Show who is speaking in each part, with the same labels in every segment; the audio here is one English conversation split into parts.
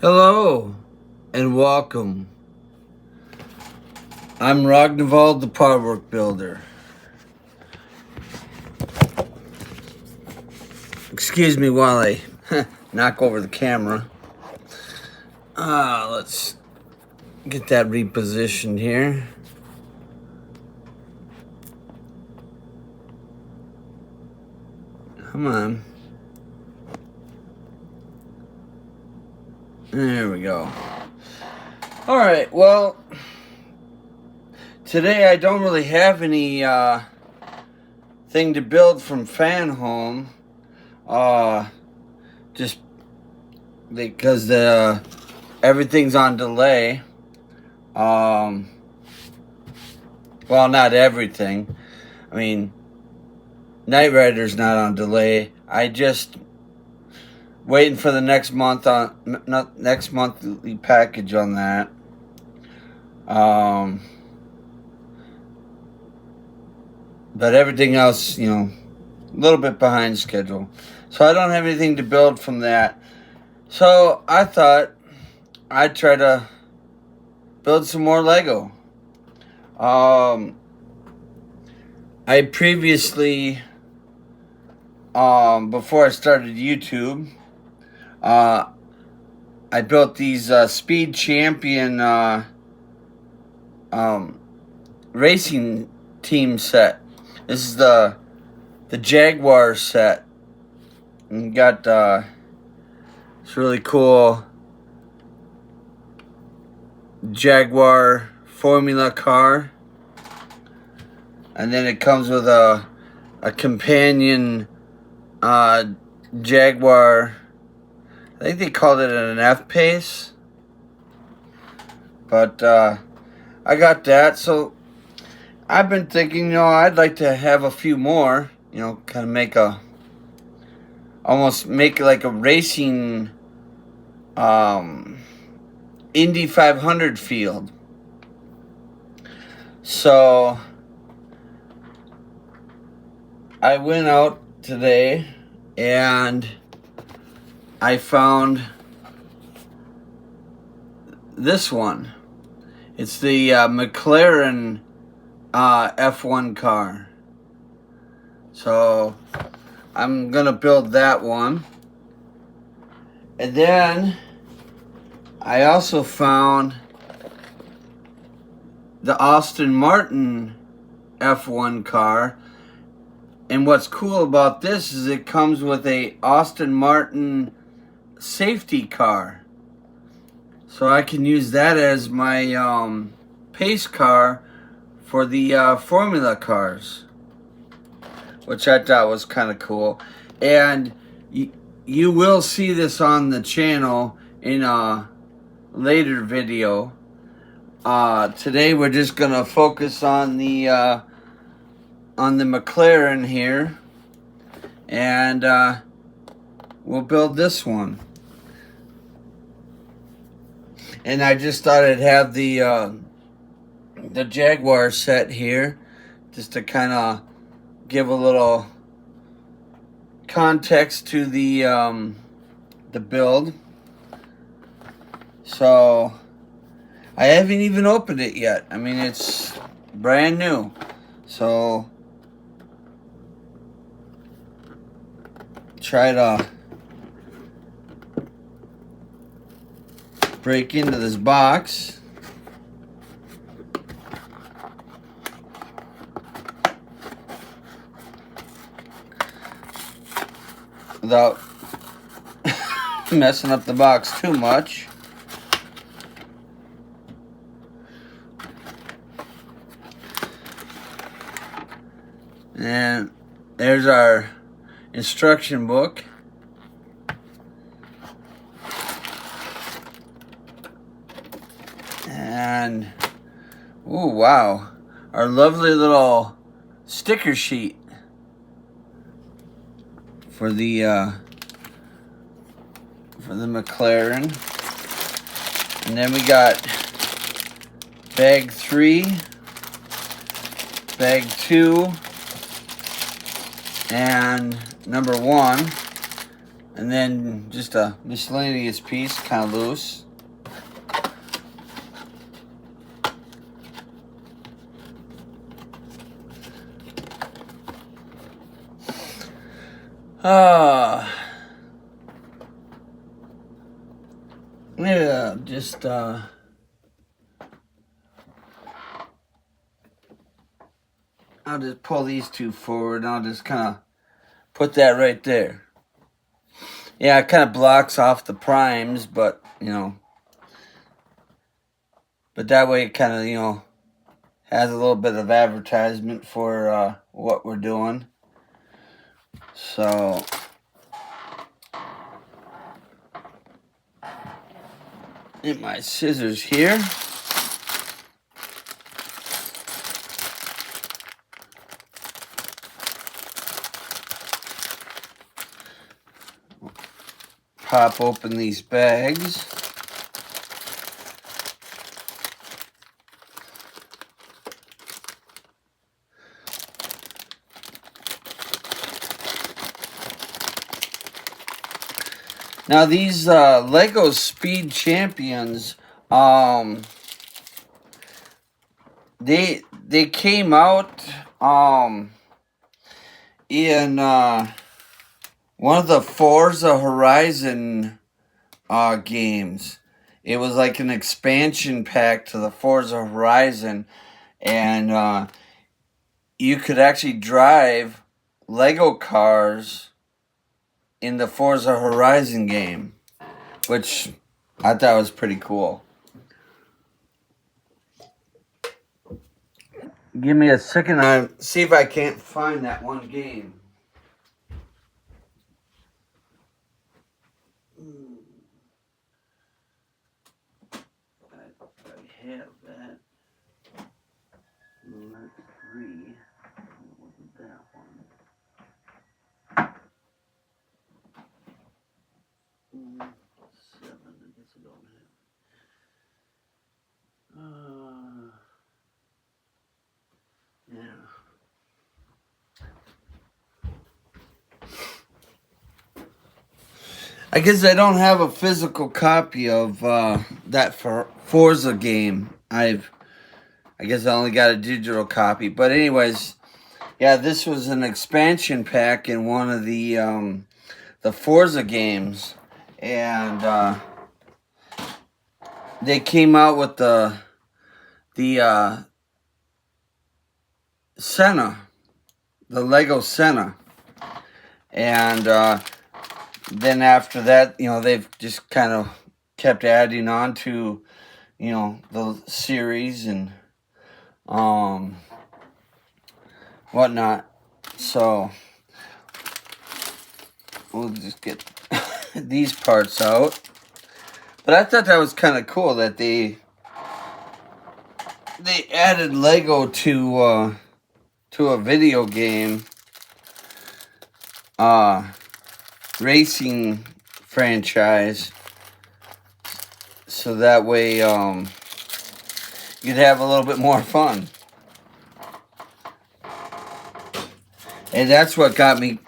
Speaker 1: Hello and welcome. I'm Ragnvald, the Powerwork Builder. Excuse me while I knock over the camera. Let's get that repositioned here. Come on. There we go. Alright, well, today I don't really have any thing to build from Fan Home. Just because everything's on delay. Well, not everything. I mean, Knight Rider's not on delay. I just waiting for the next monthly package on that. But everything else, a little bit behind schedule. So I don't have anything to build from that. So I thought I'd try to build some more Lego. I previously, before I started YouTube, I built these Speed Champion racing team set. This is the Jaguar set. And you got this really cool Jaguar Formula car. And then it comes with a companion Jaguar. I think they called it an F-Pace. But I got that. So I've been thinking, I'd like to have a few more. Kind of make almost make like a racing Indy 500 field. So I went out today and I found this one. It's the McLaren F1 car. So I'm gonna build that one. And then I also found the Aston Martin F1 car. And what's cool about this is it comes with a Aston Martin safety car. So I can use that as my pace car for the Formula cars, which I thought was kind of cool. And you will see this on the channel in a later video. Today we're just gonna focus on the McLaren here, and we'll build this one. And I just thought I'd have the Jaguar set here, just to kind of give a little context to the build. So I haven't even opened it yet. I mean, it's brand new. So try to break into this box. Without messing up the box too much. And there's our instruction book. And, ooh, wow, our lovely little sticker sheet for the McLaren. And then we got bag 3, bag 2, and number 1. And then just a miscellaneous piece, kind of loose. Yeah, just I'll just pull these two forward and I'll just kind of put that right there. Yeah, it kind of blocks off the primes, but, but that way it kind of, has a little bit of advertisement for what we're doing. So, get my scissors here. Pop open these bags. Now these Lego Speed Champions, they came out in one of the Forza Horizon games. It was like an expansion pack to the Forza Horizon, and you could actually drive Lego cars in the Forza Horizon game, which I thought was pretty cool. Give me a second, I'll see if I can't find that one game. I have that. Let's see. It wasn't that one. 7, I guess I don't have. Yeah. I guess I don't have a physical copy of that Forza game. I guess I only got a digital copy. But anyways, yeah, this was an expansion pack in one of the Forza games, and they came out with the Senna, the Lego Senna, and then after that, they've just kind of kept adding on to, the series and whatnot. So we'll just get these parts out. But I thought that was kind of cool that they added Lego to a video game racing franchise, so that way you'd have a little bit more fun. And that's what got me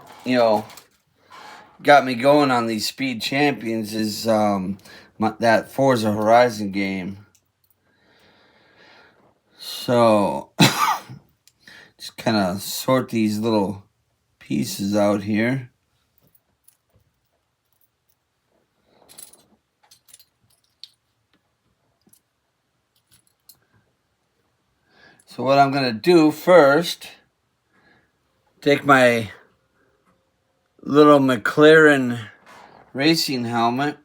Speaker 1: going on these Speed Champions is that Forza Horizon game. So just kind of sort these little pieces out here. So what I'm going to do first, take my little McLaren racing helmet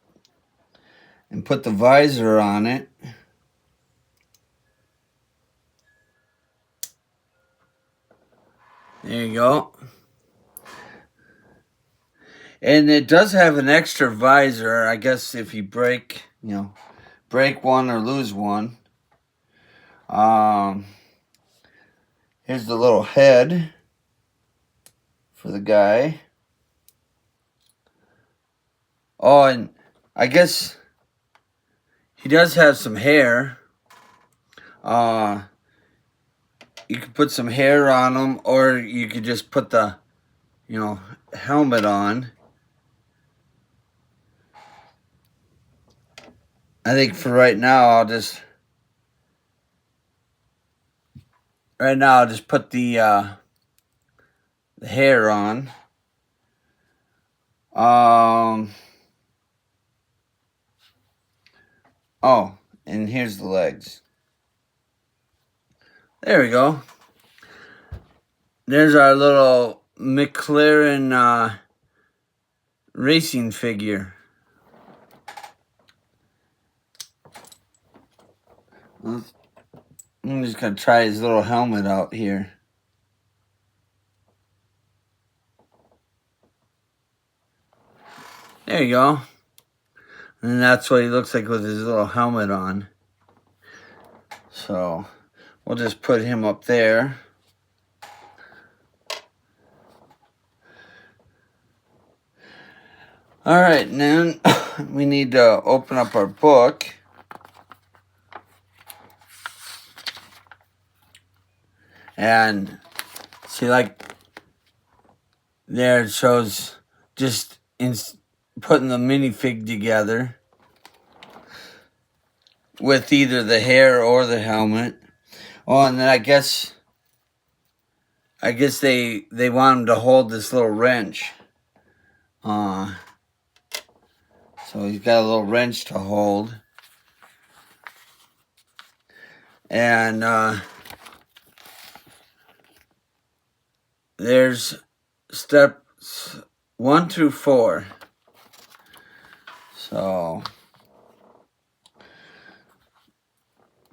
Speaker 1: and put the visor on it. There you go. And it does have an extra visor, I guess, if you break one or lose one. Here's the little head for the guy. Oh, and I guess he does have some hair. You could put some hair on him, or you could just put the, helmet on. I think for right now, I'll just put the hair on. Oh, and here's the legs. There we go. There's our little McLaren racing figure. I'm just going to try his little helmet out here. There you go. And that's what he looks like with his little helmet on. So we'll just put him up there. All right, and then we need to open up our book. And see, like, there it shows just putting the minifig together with either the hair or the helmet. Oh, and then I guess they want him to hold this little wrench. So he's got a little wrench to hold. And there's steps 1 through 4. So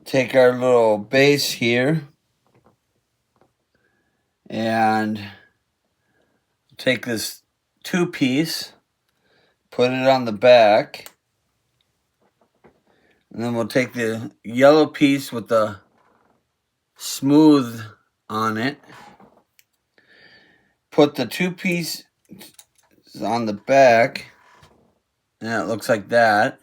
Speaker 1: take our little base here and take this 2-piece, put it on the back, and then we'll take the yellow piece with the smooth on it, put the 2-piece on the back, and it looks like that.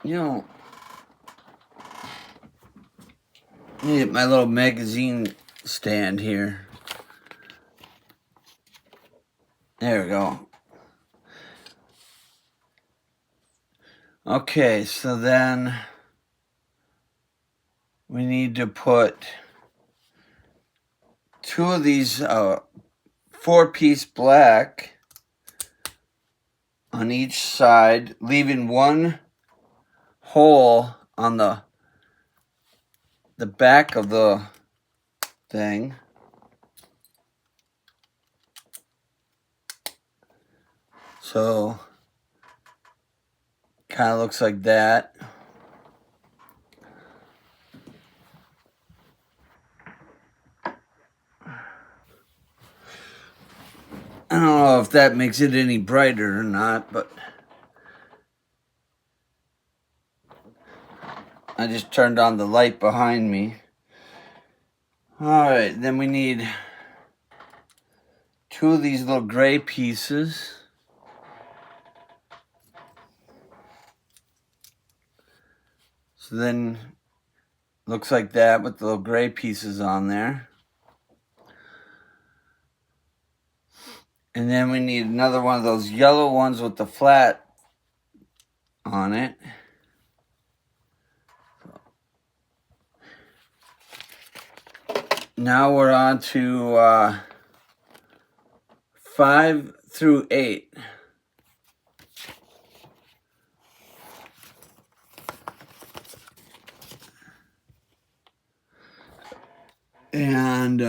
Speaker 1: You know, need my little magazine stand here. There we go. Okay, so then we need to put 2 of these 4-piece black on each side, leaving 1 hole on the back of the thing. So kind of looks like that. I don't know if that makes it any brighter or not, but I just turned on the light behind me. Alright, then we need 2 of these little gray pieces. So then, looks like that with the little gray pieces on there. And then we need another one of those yellow ones with the flat on it. Now we're on to 5 through 8. And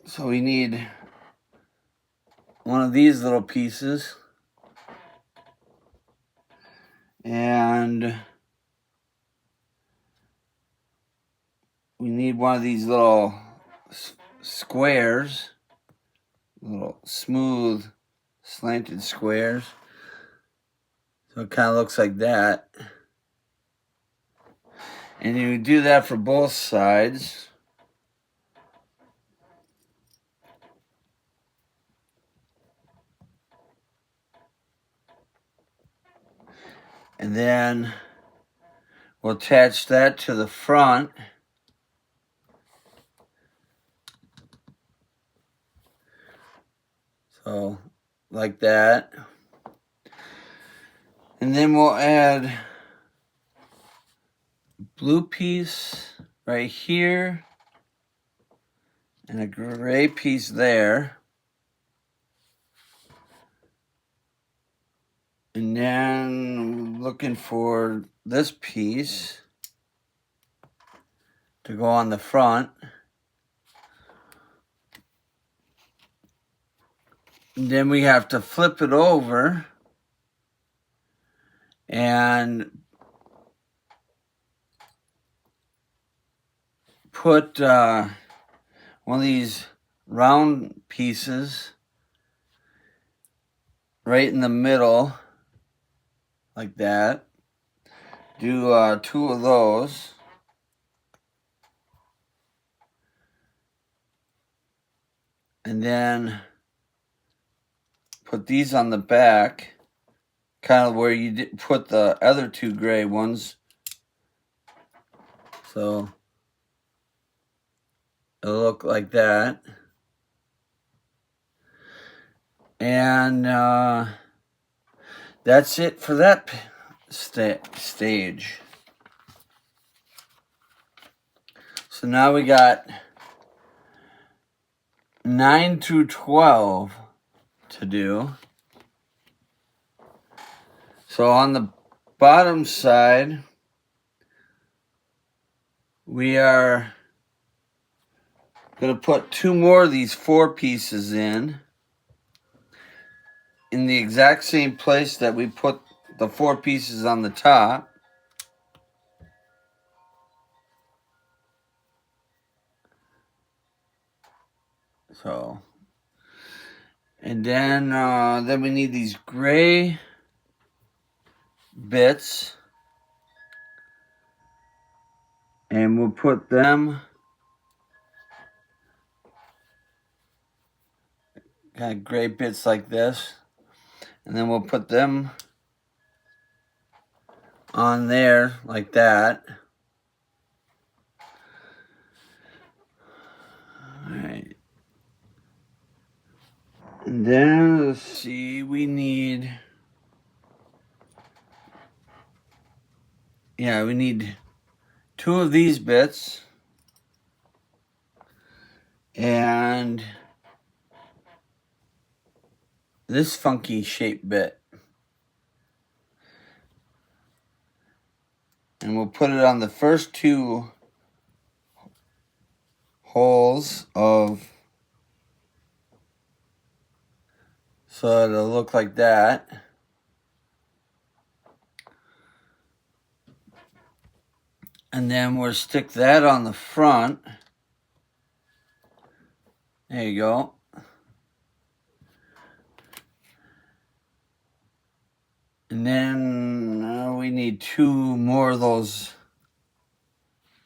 Speaker 1: so we need one of these little pieces. And we need one of these little squares, little smooth, slanted squares. So it kind of looks like that. And you do that for both sides. And then we'll attach that to the front. So, like that. And then we'll add blue piece right here and a gray piece there. And then looking for this piece to go on the front. And then we have to flip it over and put one of these round pieces right in the middle, like that. Do 2 of those. And then put these on the back, kind of where you put the other 2 gray ones. So it'll look like that. And that's it for that stage. So now we got 9 through 12 to do. So on the bottom side, we are going to put 2 more of these 4 pieces in the exact same place that we put the 4 pieces on the top. So, and then we need these gray bits, and we'll put them kind of gray bits like this, and then we'll put them on there like that. All right. And then, let's see, we need 2 of these bits and this funky shape bit. And we'll put it on the first 2 holes so it'll look like that. And then we'll stick that on the front. There you go. And then we need 2 more of those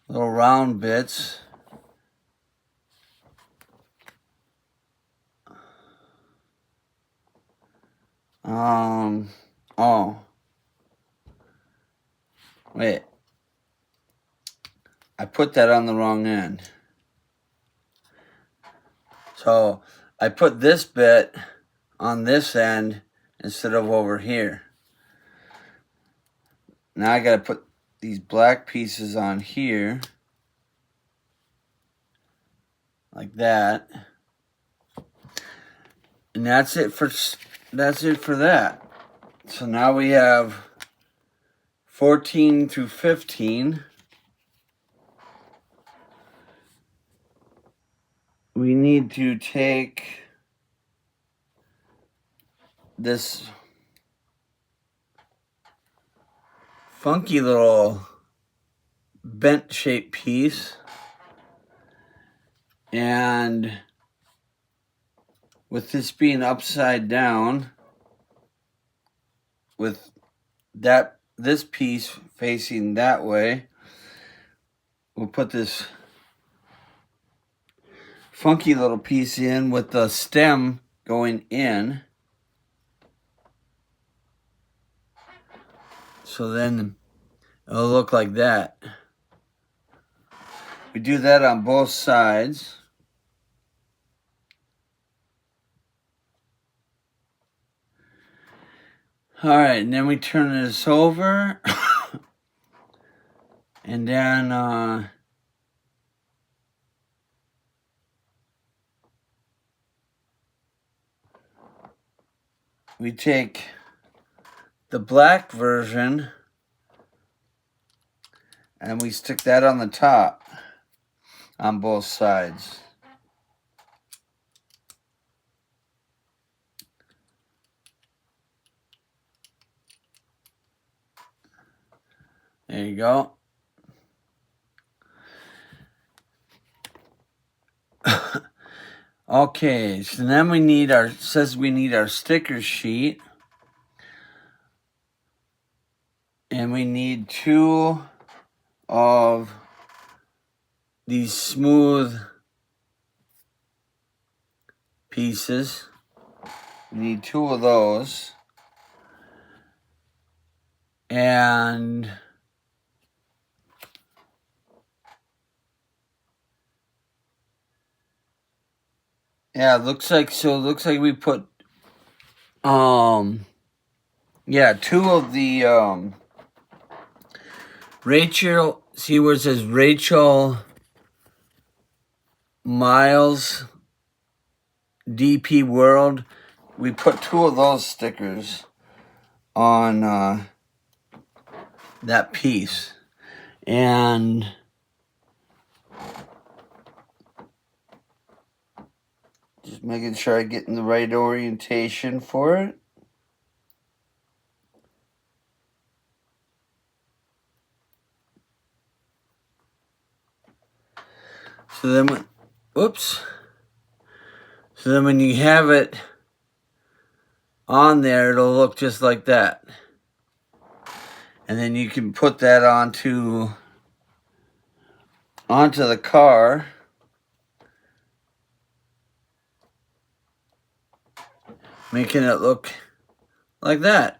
Speaker 1: little round bits. Oh. Wait. I put that on the wrong end. So I put this bit on this end instead of over here. Now I gotta put these black pieces on here, like that. And that's it for that. So now we have 14 through 15. We need to take this funky little bent shaped piece, and with this being upside down, with this piece facing that way, we'll put this funky little piece in with the stem going in. So then it'll look like that. We do that on both sides. Alright, and then we turn this over. And then we take the black version and we stick that on the top on both sides. There you go. Okay, so then we need our, it says we need our sticker sheet. And we need 2 of these smooth pieces. We need 2 of those. And yeah, it looks like we put 2 of the Rachel, see where it says Rachel Miles DP World. We put 2 of those stickers on that piece. And just making sure I get in the right orientation for it. So then, oops. So then when you have it on there, it'll look just like that. And then you can put that onto the car. Making it look like that.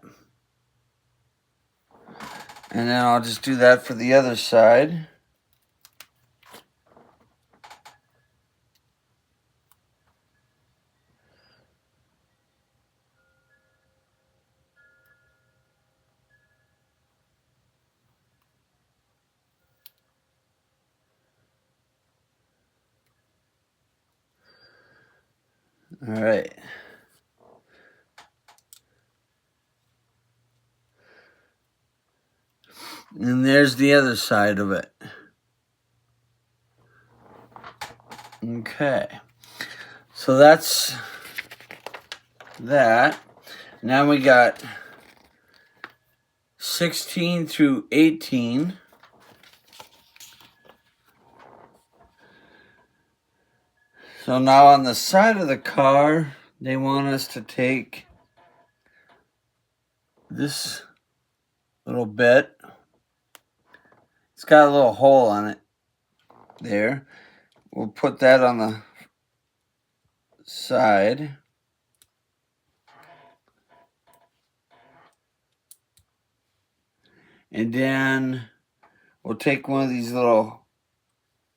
Speaker 1: And then I'll just do that for the other side. All right. And there's the other side of it. Okay. So that's that. Now we got 16 through 18. So now on the side of the car, they want us to take this little bit. It's got a little hole on it there. We'll put that on the side. And then we'll take one of these little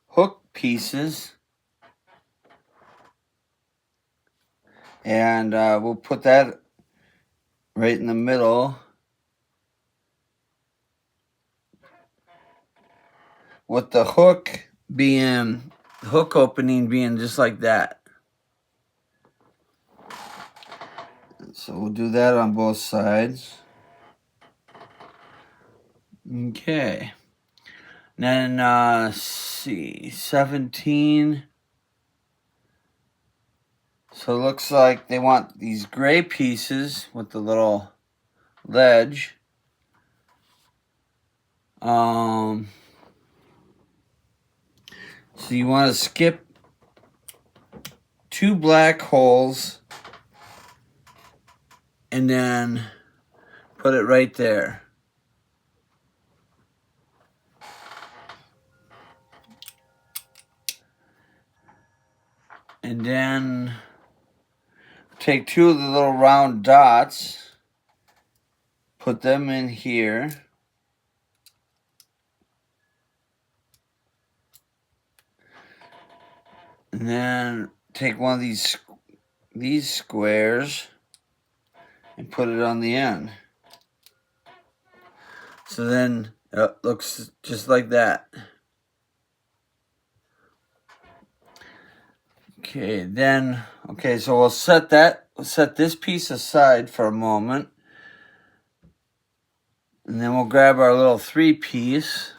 Speaker 1: hook pieces and we'll put that right in the middle with the hook opening being just like that. So we'll do that on both sides. Okay. Then, let's see, 17. So it looks like they want these gray pieces with the little ledge. So you want to skip 2 black holes and then put it right there. And then take 2 of the little round dots, put them in here. And then take one of these squares and put it on the end. So then it looks just like that. Okay, then, so we'll set this piece aside for a moment. And then we'll grab our little 3-piece.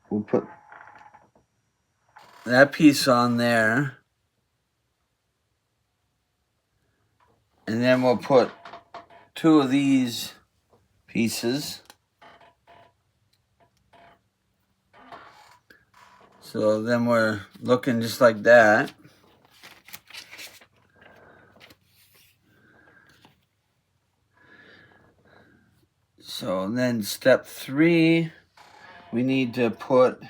Speaker 1: We'll put that piece on there. And then we'll put 2 of these pieces. So then we're looking just like that. So then step 3, we need to put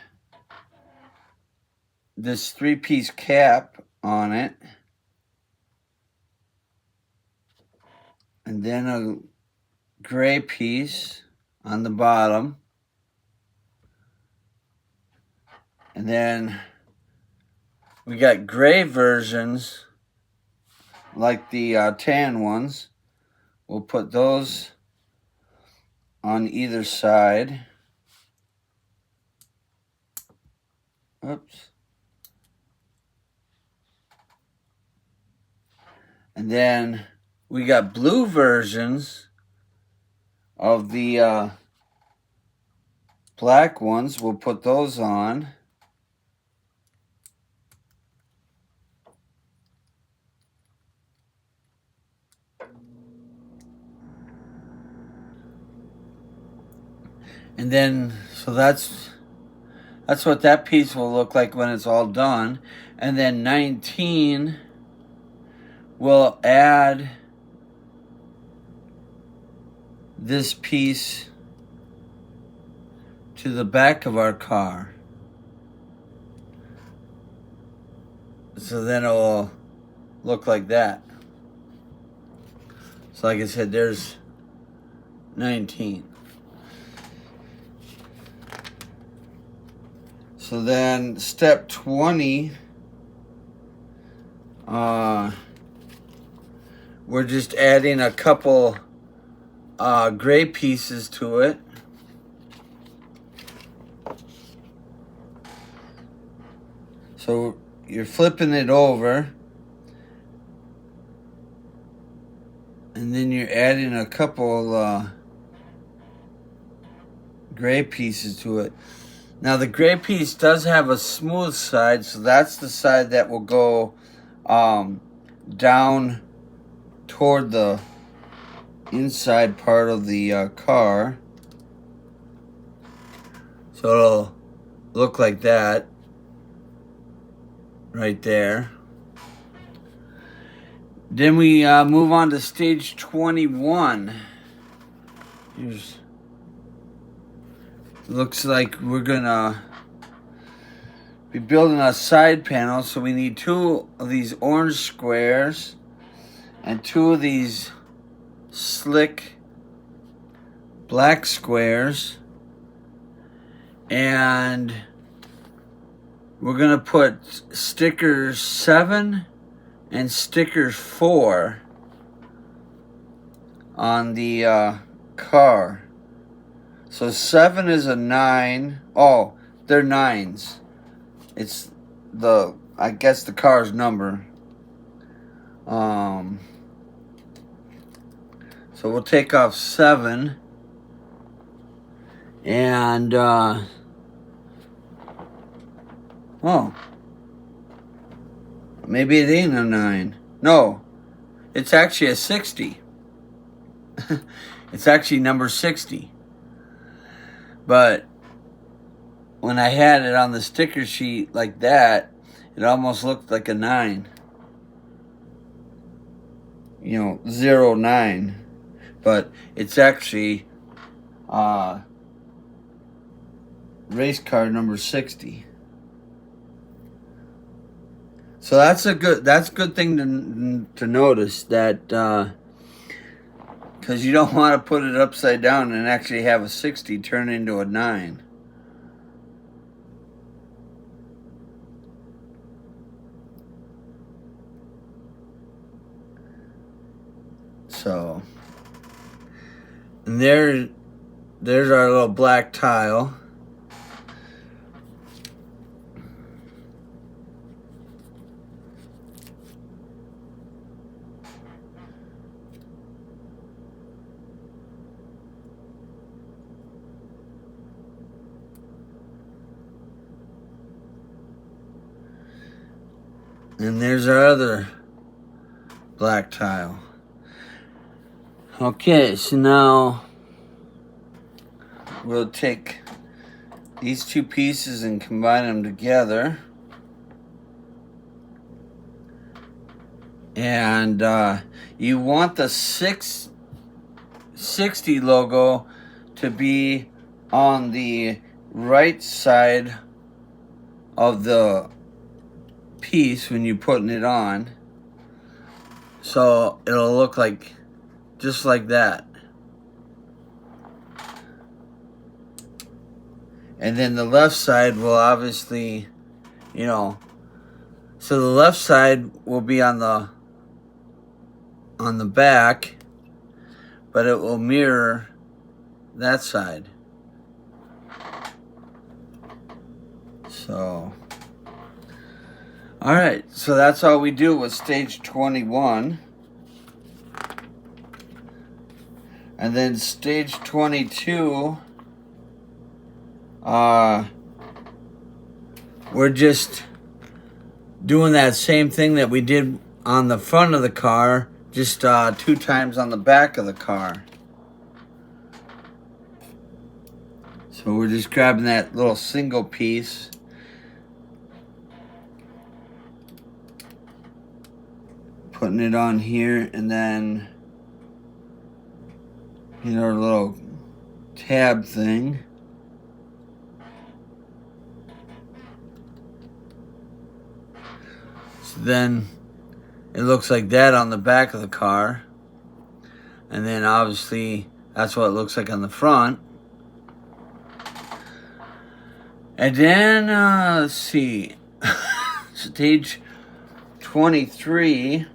Speaker 1: this 3-piece cap on it. And then a gray piece on the bottom. And then we got gray versions, like the tan ones. We'll put those on either side. Oops. And then we got blue versions of the black ones. We'll put those on. And then, so that's what that piece will look like when it's all done. And then 19, we'll add this piece to the back of our car. So then it will look like that. So like I said, there's 19. So then step 20, we're just adding a couple gray pieces to it. So you're flipping it over, and then you're adding a couple gray pieces to it. Now the gray piece does have a smooth side, so that's the side that will go down toward the inside part of the car. So it'll look like that right there. Then we move on to stage 21. Looks like we're gonna be building a side panel, so we need 2 of these orange squares and 2 of these slick black squares, and we're gonna put stickers 7 and stickers 4 on the car. So 7 is a 9. Oh, they're 9s. It's I guess the car's number. So we'll take off 7. And, oh. Maybe it ain't a 9. No. It's actually a 60. It's actually number 60. But when I had it on the sticker sheet like that, it almost looked like a 9. 09. But it's actually race car number 60. So that's a good thing to notice, that because you don't want to put it upside down and actually have a 60 turn into a 9. So, and there's our little black tile. And there's our other black tile. Okay, so now we'll take these two pieces and combine them together. And you want the 660 logo to be on the right side of the piece when you're putting it on. So it'll look like just like that. And then the left side will obviously, so the left side will be on the back, but it will mirror that side. So, all right, so that's all we do with stage 21. And then stage 22, we're just doing that same thing that we did on the front of the car, just 2 times on the back of the car. So we're just grabbing that little single piece, putting it on here, and then our little tab thing. So then it looks like that on the back of the car. And then obviously that's what it looks like on the front. And then, let's see, stage 23,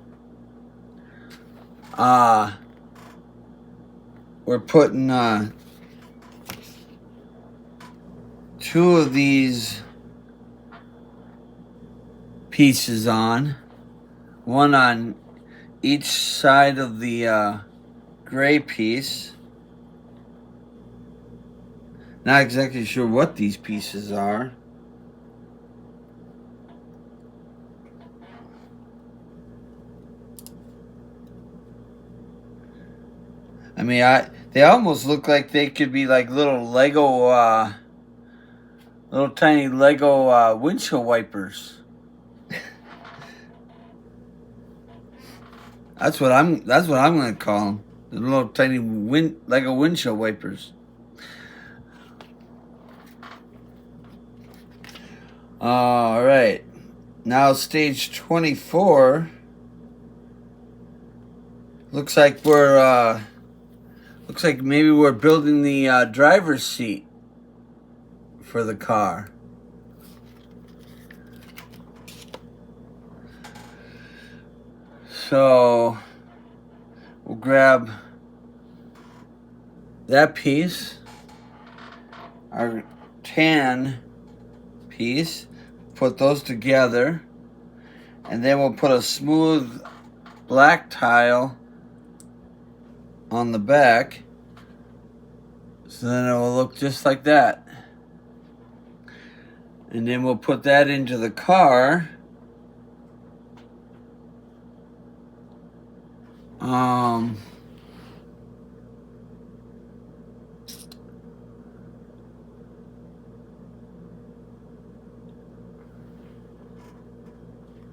Speaker 1: we're putting 2 of these pieces on, one on each side of the gray piece. Not exactly sure what these pieces are. I mean, they almost look like they could be like little Lego, little tiny Lego windshield wipers. That's what I'm gonna call them. The little tiny Lego windshield wipers. All right, now stage 24. Looks like maybe we're building the driver's seat for the car. So we'll grab that piece, our tan piece, put those together, and then we'll put a smooth black tile on the back, so then it will look just like that. And then we'll put that into the car.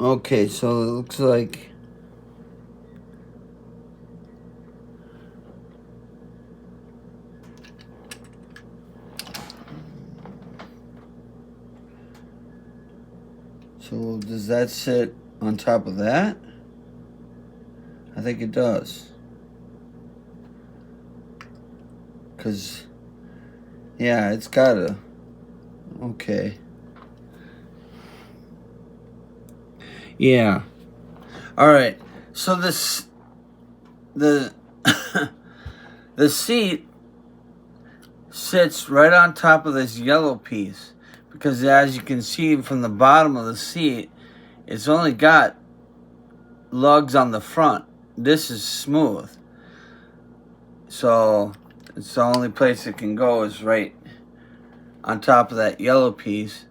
Speaker 1: Okay, so it looks like so does that sit on top of that? I think it does. Cause yeah, it's gotta. Okay. Yeah. All right. So the the seat sits right on top of this yellow piece, because as you can see from the bottom of the seat, it's only got lugs on the front. This is smooth, so it's the only place it can go is right on top of that yellow piece.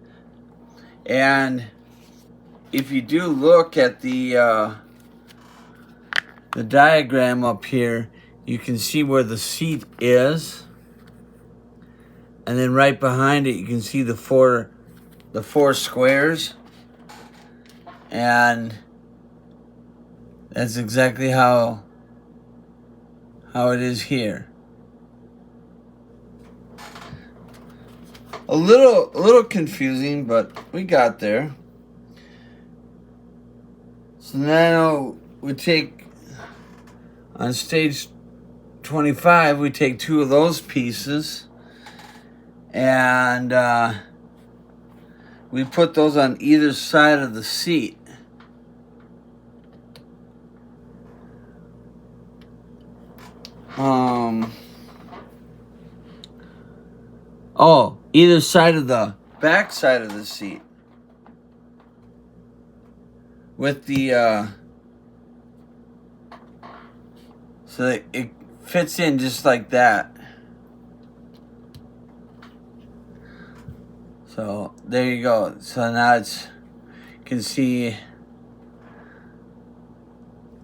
Speaker 1: And if you do look at the diagram up here, you can see where the seat is, and then right behind it you can see the four squares, and that's exactly how it is here. A little confusing, but we got there. So now we take, on stage 25, we take two of those pieces and we put those on either side of the seat. Either side of the back side of the seat. With the, so that it fits in just like that. So there you go. So now you can see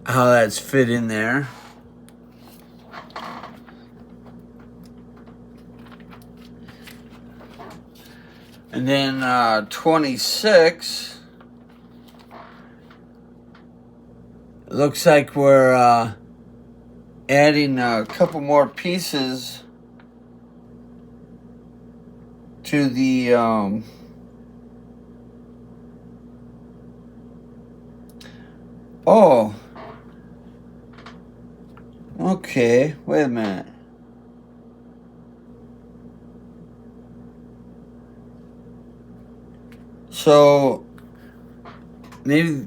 Speaker 1: how that's fit in there. And then 26, it looks like we're adding a couple more pieces to the okay, wait a minute. So maybe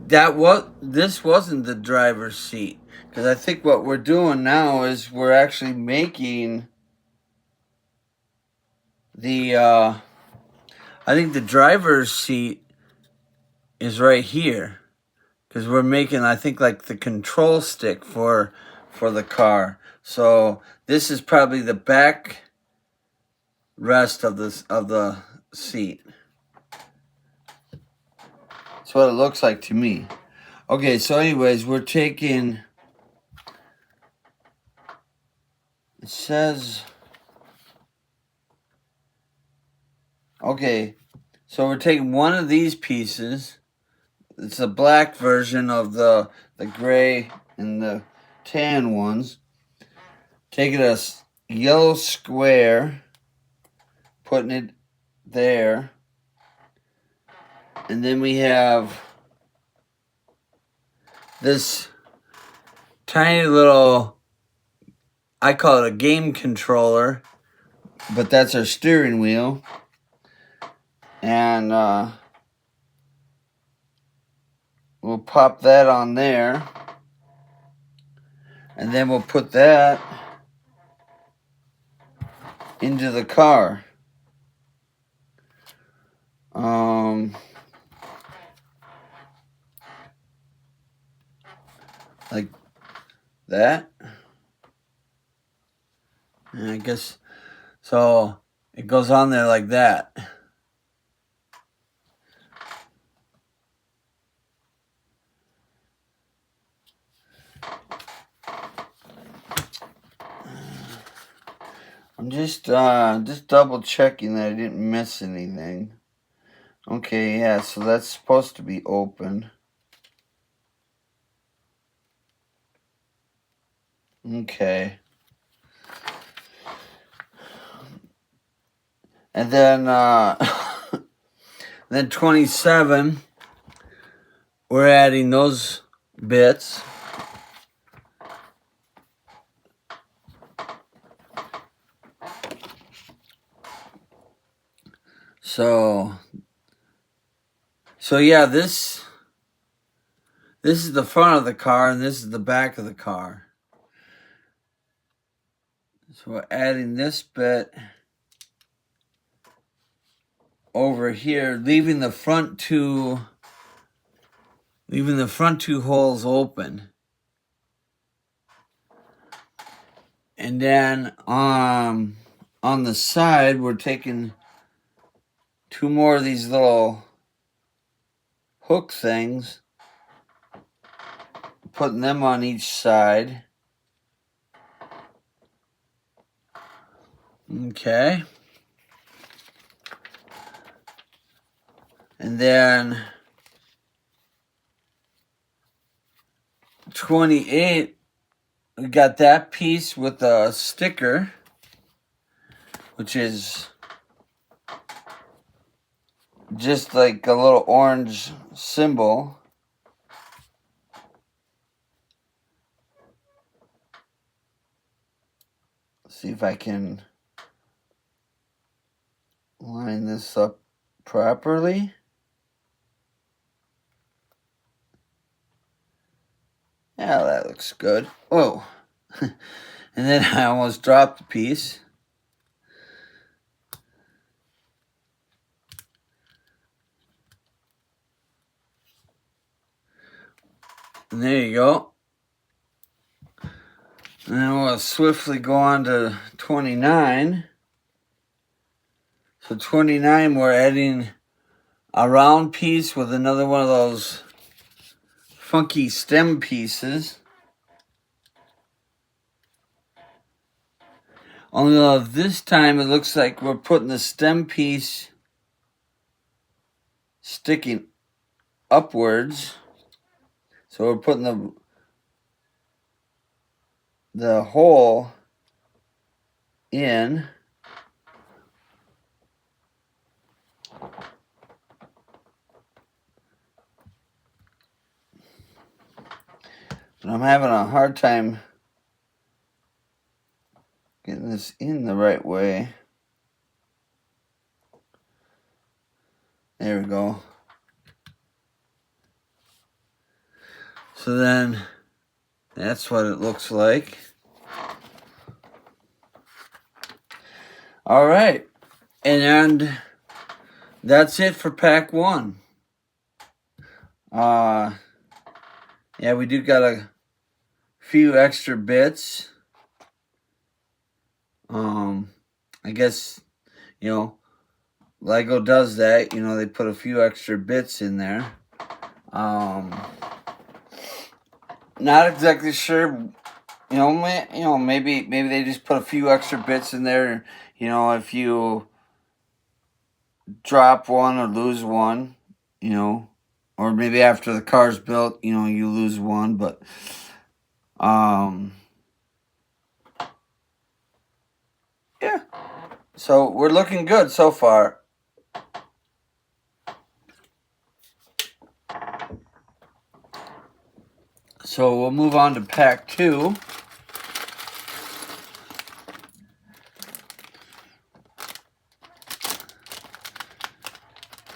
Speaker 1: this wasn't the driver's seat, because I think what we're doing now is we're actually making the I think the driver's seat is right here, because we're making, I think, like the control stick for the car. So this is probably the back rest of the seat. That's what it looks like to me. Okay, so anyways, we're taking, it says, okay, so we're taking one of these pieces. It's a black version of the gray and the tan ones. Taking a yellow square, putting it there. And then we have this tiny little, I call it a game controller, but that's our steering wheel. And we'll pop that on there. And then we'll put that into the car. Like that. And I guess, so it goes on there like that. I'm just double checking that I didn't miss anything. Okay, yeah, so that's supposed to be open. Okay. And then then 27, we're adding those bits. So yeah, this is the front of the car and this is the back of the car. So we're adding this bit over here, leaving the front two holes open. And then on the side, we're taking two more of these little hook things, putting them on each side. Okay. And then 28, we got that piece with a sticker, which is just like a little orange symbol. See if I can line this up properly. Yeah, that looks good. Whoa. And then I almost dropped the piece. And there you go. And then we'll swiftly go on to 29. So 29, we're adding a round piece with another one of those funky stem pieces. Only this time it looks like we're putting the stem piece sticking upwards. So we're putting the hole in. But I'm having a hard time getting this in the right way. There we go. So then that's what it looks like. All right. And that's it for pack 1. Yeah, we do got a few extra bits. I guess, Lego does that. They put a few extra bits in there. Not exactly sure. Maybe they just put a few extra bits in there. If you drop one or lose one, or maybe after the car's built, you lose one. But yeah. So we're looking good so far. So we'll move on to pack 2.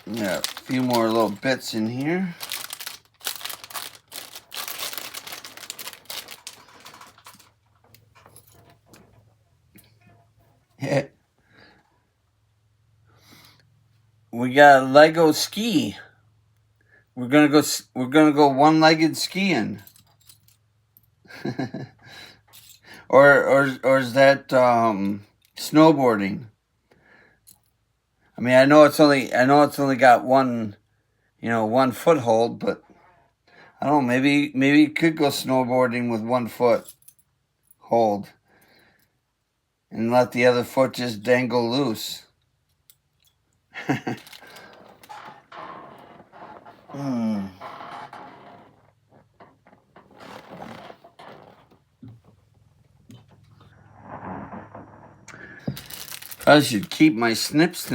Speaker 1: Yeah, a few more little bits in here. We got a Lego ski. We're gonna go one-legged skiing. or is that snowboarding? I mean, I know it's only got one foothold, but I don't know, maybe you could go snowboarding with 1 foot hold and let the other foot just dangle loose. I should keep my snips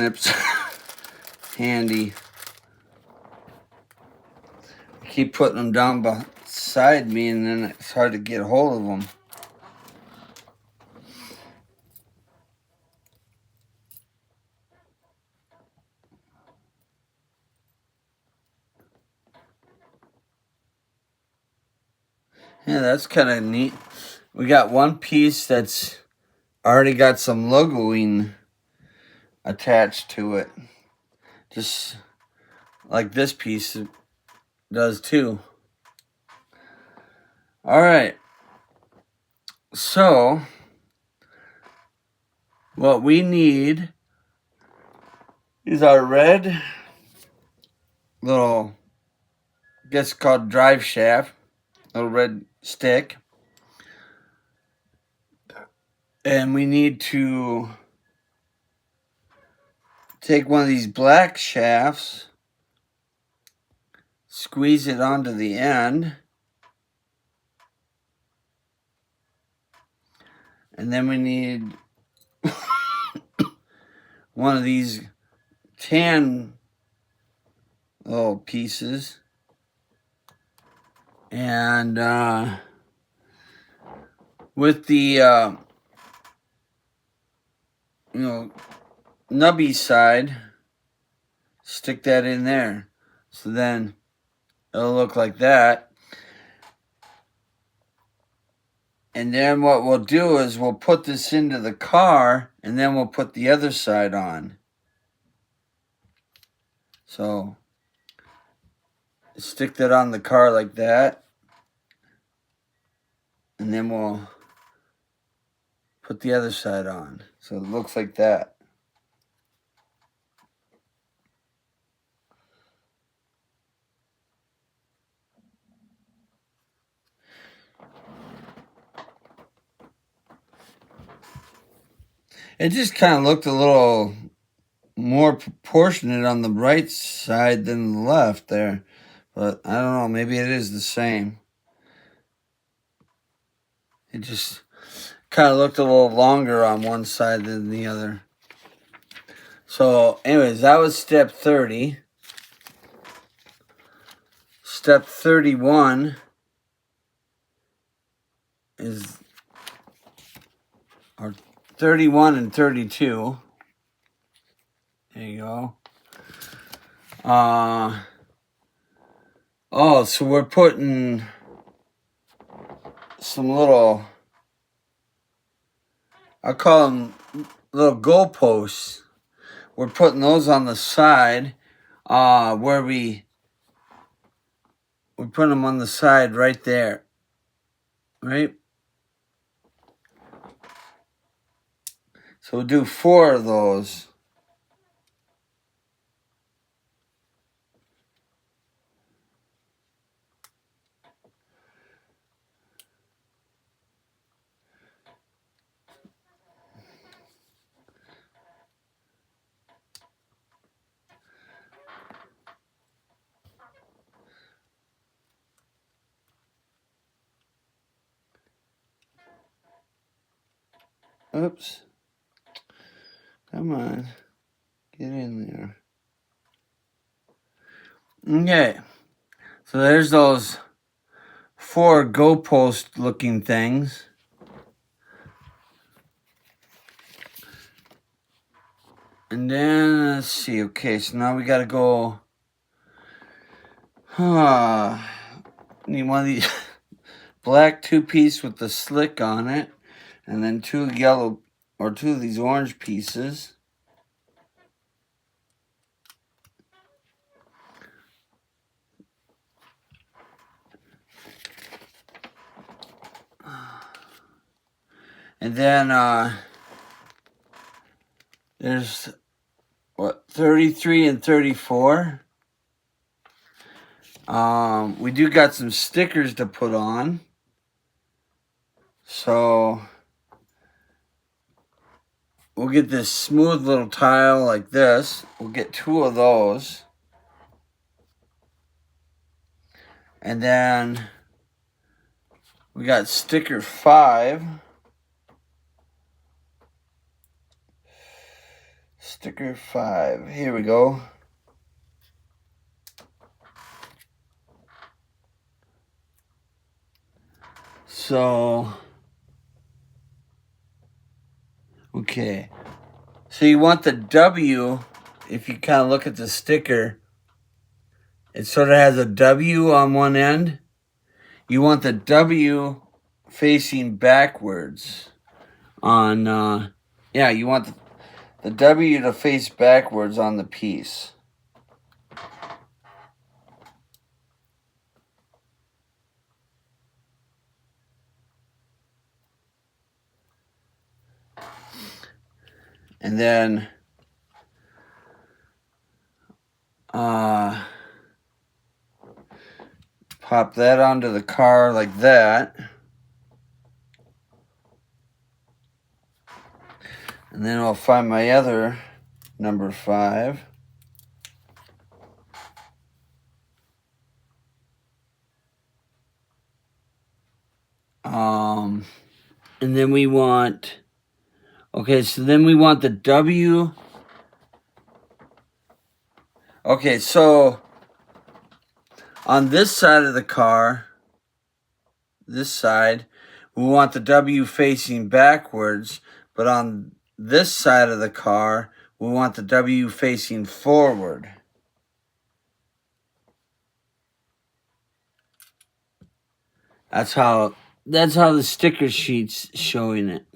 Speaker 1: handy. I keep putting them down beside me, and then it's hard to get a hold of them. Yeah, that's kind of neat. We got one piece that's already got some logoing attached to it. Just like this piece does too. Alright. So, what we need is our red little, I guess called drive shaft, little red stick. And we need to take one of these black shafts, squeeze it onto the end, and then we need one of these tan little pieces, and with the nubby side, stick that in there. So then it'll look like that. And then what we'll do is we'll put this into the car, and then we'll put the other side on. So stick that on the car like that. And then we'll put the other side on. So it looks like that. It just kind of looked a little more proportionate on the right side than the left there. But I don't know, maybe it is the same. It just kind of looked a little longer on one side than the other. So anyways, that was step 30. Step 31 is, or 31 and 32. There you go. Oh, so we're putting some little, I call them little goalposts. We're putting those on the side, where we're putting them on the side right there, right? So we'll do 4 of those. Oops. Come on. Get in there. Okay. So there's those 4 goalpost looking things. And then, let's see. Okay, so now we gotta go. Need one of these black 2-piece with the slick on it. And then 2 yellow, or 2 of these orange pieces. And then there's, 33 and 34. We do got some stickers to put on. So we'll get this smooth little tile like this. We'll get 2 of those. And then we got sticker 5. Sticker 5. Here we go. So, okay. So you want the W, if you kind of look at the sticker, it sort of has a W on one end. You want the W facing backwards on, yeah, you want the W to face backwards on the piece. And then pop that onto the car like that. And then I'll find my other number 5. And then we want, okay, so then we want the W. Okay, so on this side of the car, this side, we want the W facing backwards, but on this side of the car, we want the W facing forward. That's how the sticker sheet's showing it.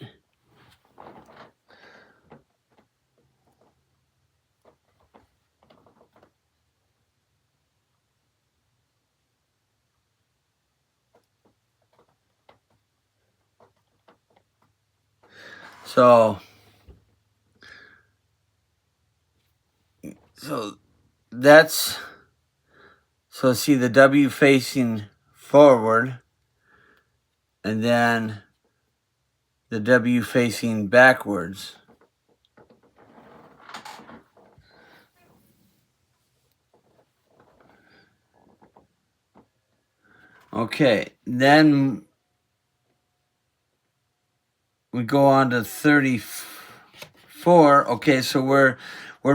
Speaker 1: So that's, so see the W facing forward, and then the W facing backwards. Okay, then we go on to 34. Okay, so we're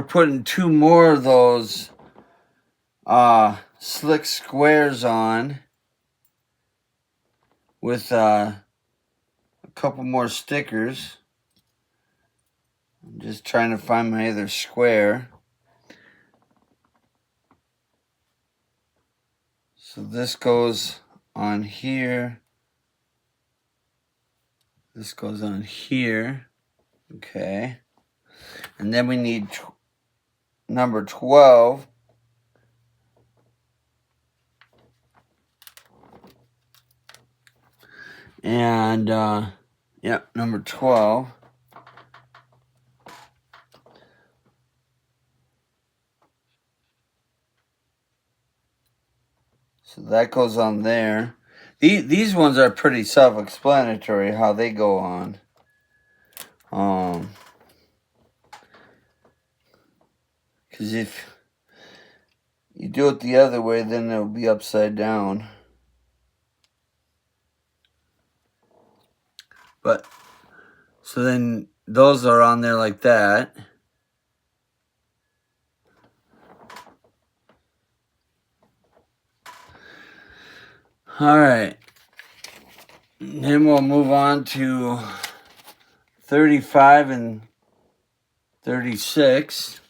Speaker 1: putting 2 more of those slick squares on with a couple more stickers. I'm just trying to find my other square. So this goes on here. This goes on here. Okay. And then we need number 12. And, yep, number 12. So that goes on there. These ones are pretty self-explanatory how they go on. Because if you do it the other way, then it'll be upside down. But, so then those are on there like that. All right. Then we'll move on to 35 and 36.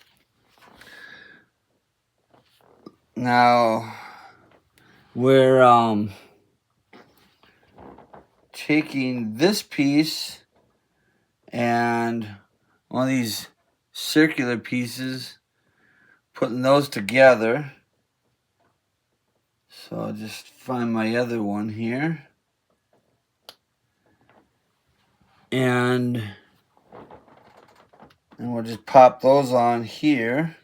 Speaker 1: Now, we're taking this piece and one of these circular pieces, putting those together. So I'll just find my other one here. And we'll just pop those on here.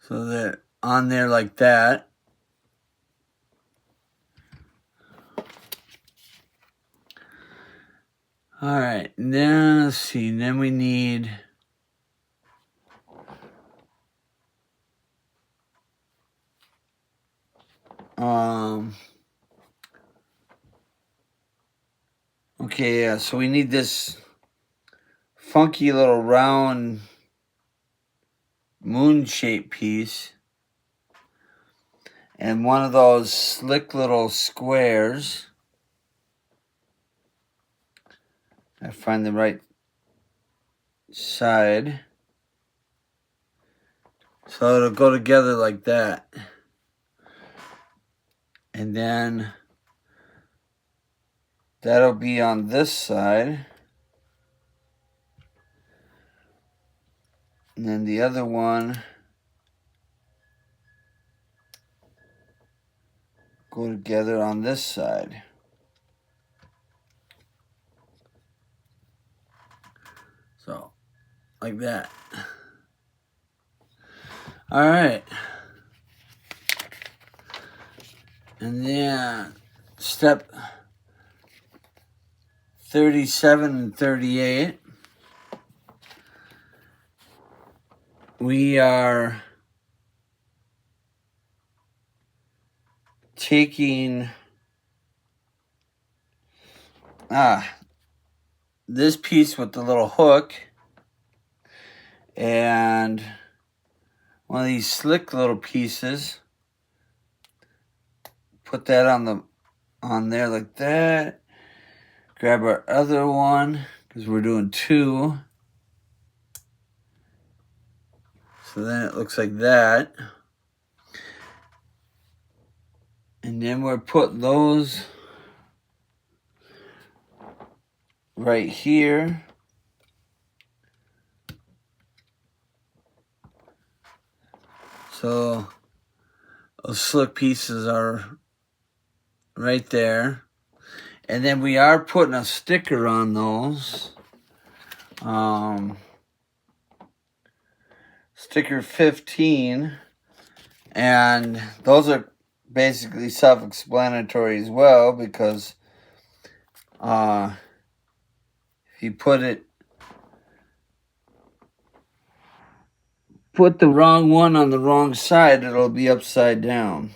Speaker 1: So they're on there like that. All right, then let's see. Then we need okay, yeah. So we need this funky little round moon-shaped piece, and one of those slick little squares. I find the right side. So it'll go together like that. And then That'll be on this side. And then the other one go together on this side. So, like that. All right. And then step 37 and 38. We are taking this piece with the little hook and one of these slick little pieces. Put that on there like that. Grab our other one because we're doing two. So then it looks like that. And then we're putting those right here. So those slick pieces are right there. And then we are putting a sticker on those. Sticker 15. And those are basically self-explanatory as well, because if you put the wrong one on the wrong side, it'll be upside down.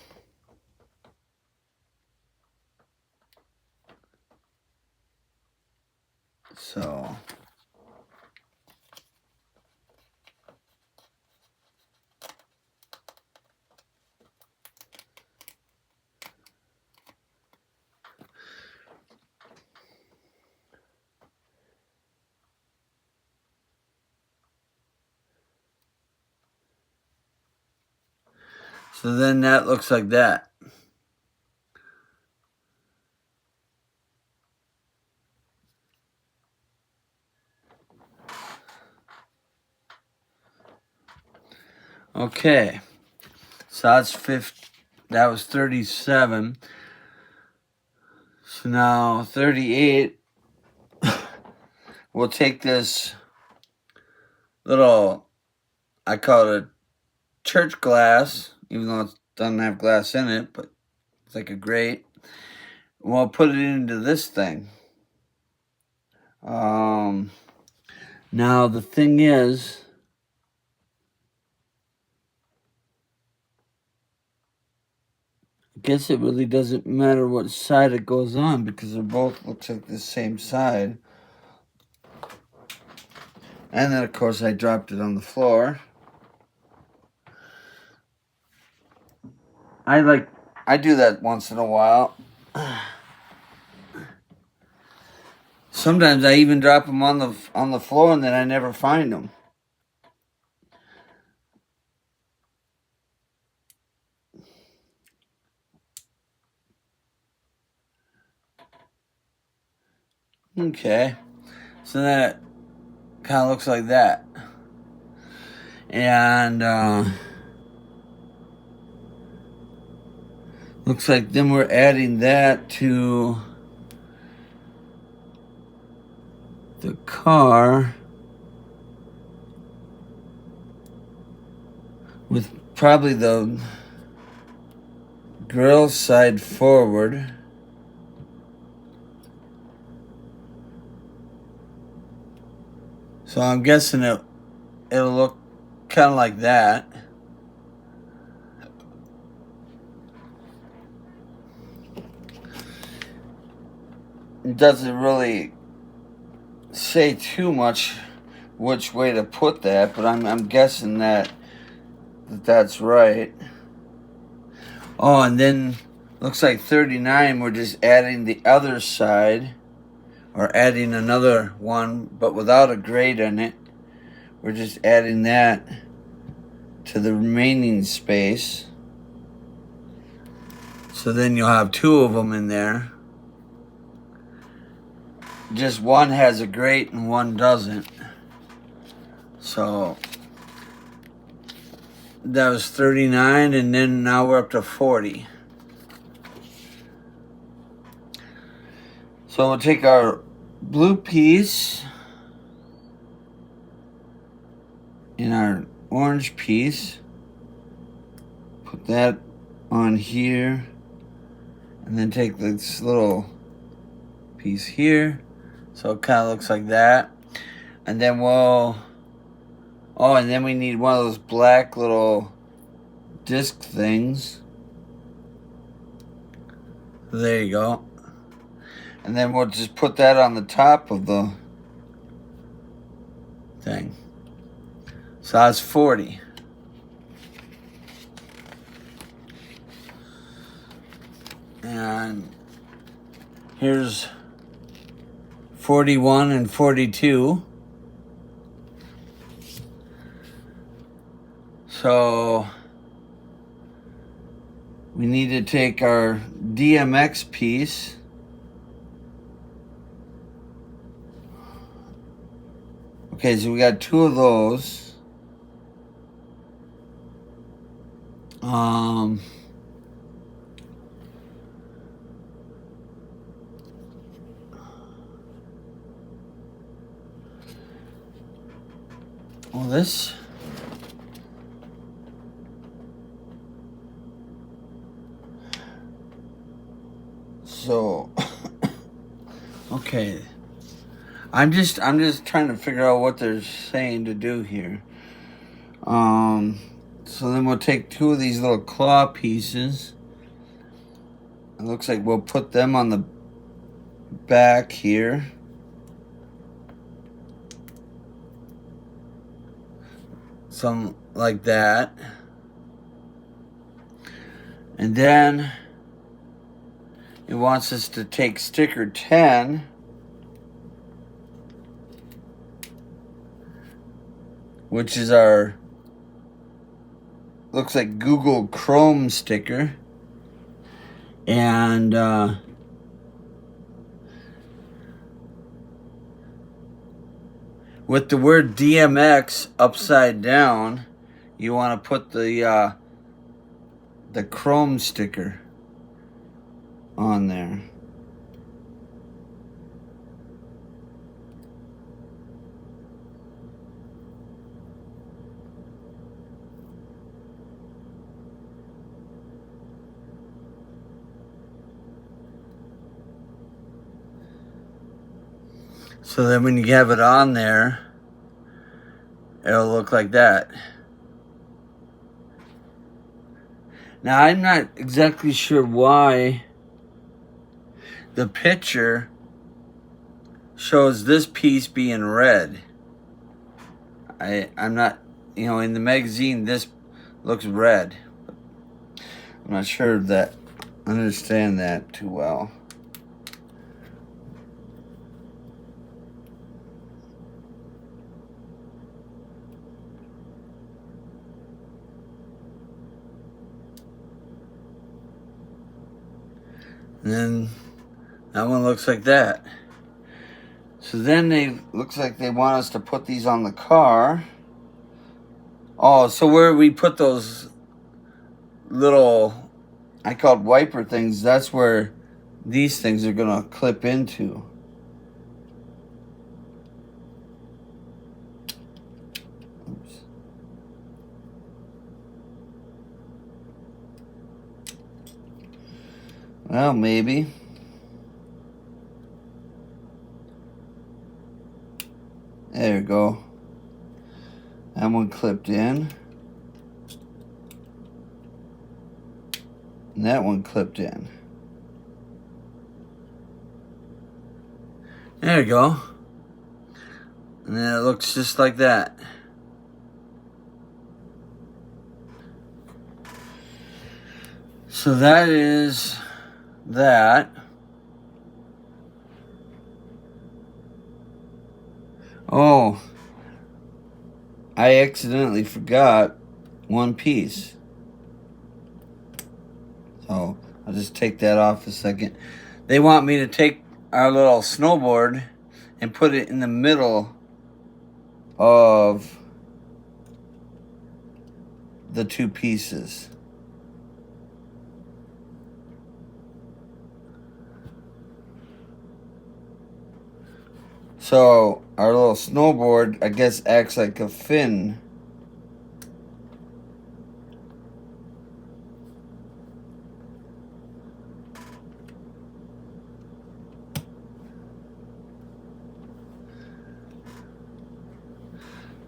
Speaker 1: So then that looks like that. Okay, so that was 37. So now 38, we'll take this little, I call it a church glass, even though it doesn't have glass in it, but it's like a grate. We'll put it into this thing. Now the thing is, I guess it really doesn't matter what side it goes on because they both look like the same side. And then of course I dropped it on the floor. I do that once in a while. Sometimes I even drop them on the floor and then I never find them. Okay, so that kind of looks like that. And looks like then we're adding that to the car with probably the grill side forward. So I'm guessing it'll look kind of like that. It doesn't really say too much which way to put that, but I'm guessing that's right. Oh, and then looks like 39, we're just adding the other side, or adding another one, but without a grate in it. We're just adding that to the remaining space. So then you'll have two of them in there. just one has a grate and one doesn't. So that was 39, and then now we're up to 40. So we'll take our blue piece and our orange piece, put that on here, and then take this little piece here, so it kind of looks like that. And then and then we need one of those black little disc things. There you go. And then we'll just put that on the top of the thing. So that's 40. And here's 41 and 42. So we need to take our DMX piece, okay, so we got two of those. Well, this so okay. I'm just trying to figure out what they're saying to do here. So then we'll take two of these little claw pieces. It looks like we'll put them on the back here. Some like that. And then it wants us to take sticker 10, which is our, looks like Google Chrome sticker. And with the word DMX upside down, you want to put the Chrome sticker on there. So then when you have it on there, it'll look like that. Now, I'm not exactly sure why the picture shows this piece being red. I'm not, in the magazine, this looks red. I'm not sure that I understand that too well. And then that one looks like that. So then looks like they want us to put these on the car. Oh, so where we put those little, I called wiper things, that's where these things are gonna clip into. Oops. Well, maybe. There you go. That one clipped in. And that one clipped in. There you go. And then it looks just like that. So that is that. Oh, I accidentally forgot one piece. So I'll just take that off a second. They want me to take our little snowboard and put it in the middle of the two pieces. So our little snowboard, I guess, acts like a fin.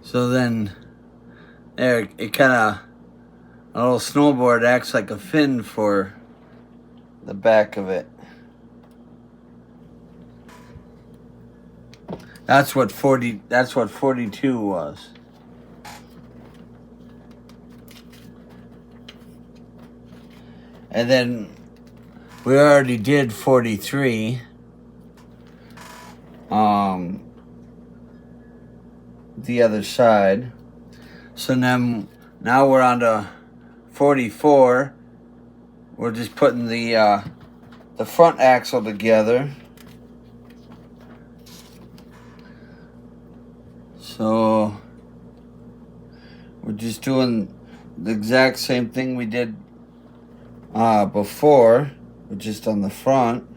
Speaker 1: So then, there, it kind of, a little snowboard acts like a fin for the back of it. That's what 42 was. And then we already did 43. The other side. So now we're on to 44. We're just putting the front axle together. So we're just doing the exact same thing we did before, but just on the front.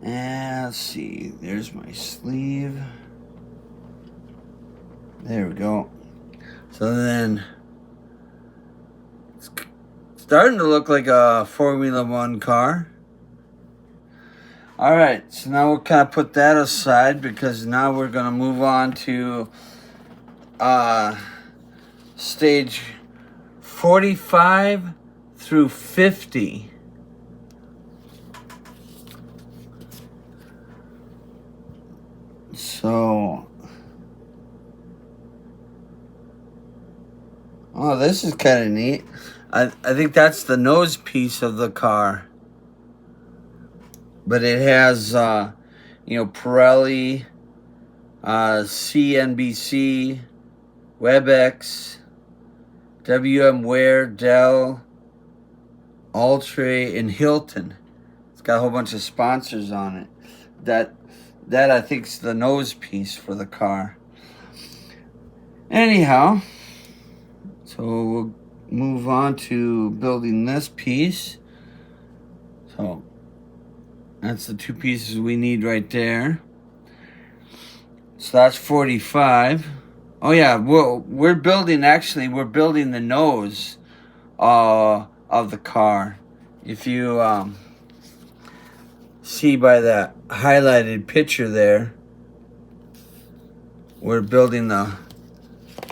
Speaker 1: And let's see, there's my sleeve. There we go. So then it's starting to look like a Formula One car. Alright, so now we'll kind of put that aside because now we're going to move on to stage 45 through 50. So, oh, this is kind of neat. I think that's the nose piece of the car. But it has, Pirelli, CNBC, WebEx, WM Dell, Altre, and Hilton. It's got a whole bunch of sponsors on it. That I think is the nose piece for the car. Anyhow, so we'll move on to building this piece. So that's the two pieces we need right there. So that's 45. Oh yeah, we're building the nose of the car. If you see by that highlighted picture there, we're building the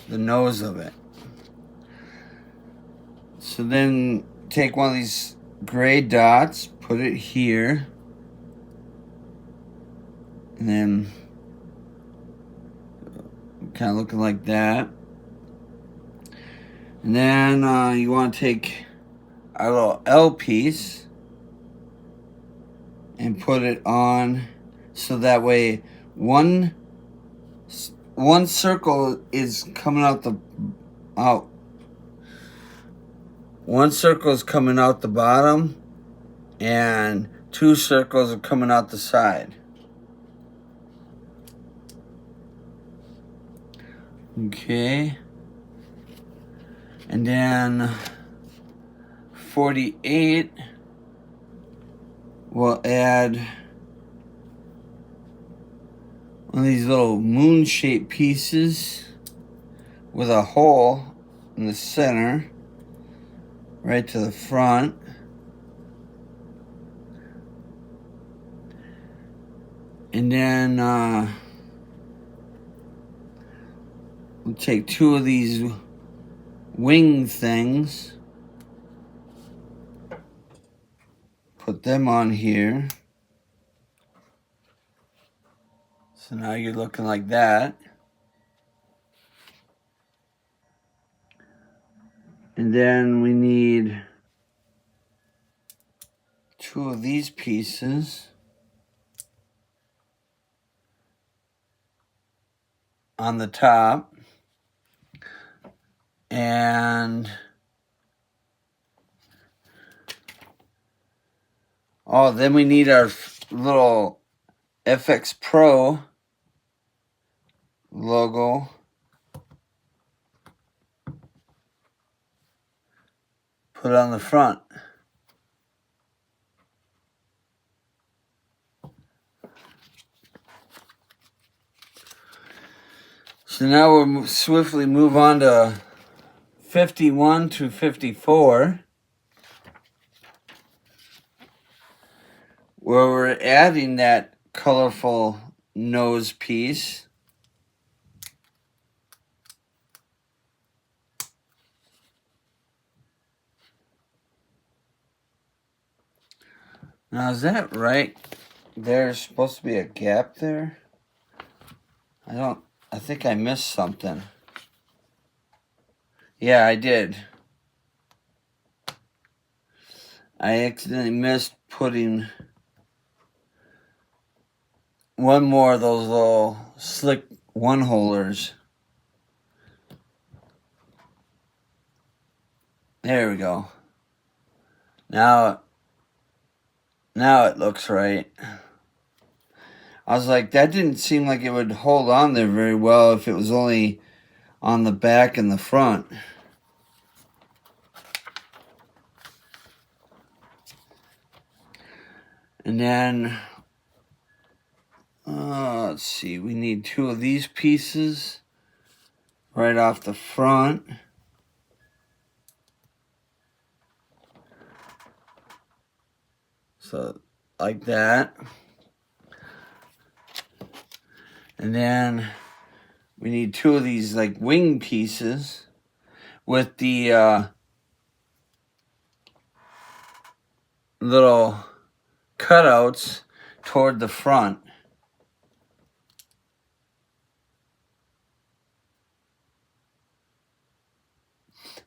Speaker 1: nose of it. So then take one of these gray dots, put it here, and then kind of looking like that. And then you want to take our little L piece and put it on so that way one circle is coming out. One circle is coming out the bottom and two circles are coming out the side. Okay. And then 48, we'll add one of these little moon-shaped pieces with a hole in the center, right to the front. And then we'll take two of these wing things, put them on here. So now you're looking like that. And then we need two of these pieces. on the top. And then we need our little FX Pro logo. Put on the front. So now we'll swiftly move on to 51 to 54, where we're adding that colorful nose piece. Now, is that right? There's supposed to be a gap there. I think I missed something. Yeah, I did. I accidentally missed putting one more of those little slick one-holers. There we go. Now it looks right. I was like, that didn't seem like it would hold on there very well if it was only on the back and the front. And then, let's see, we need two of these pieces right off the front. So, like that. And then we need two of these like wing pieces with the little cutouts toward the front.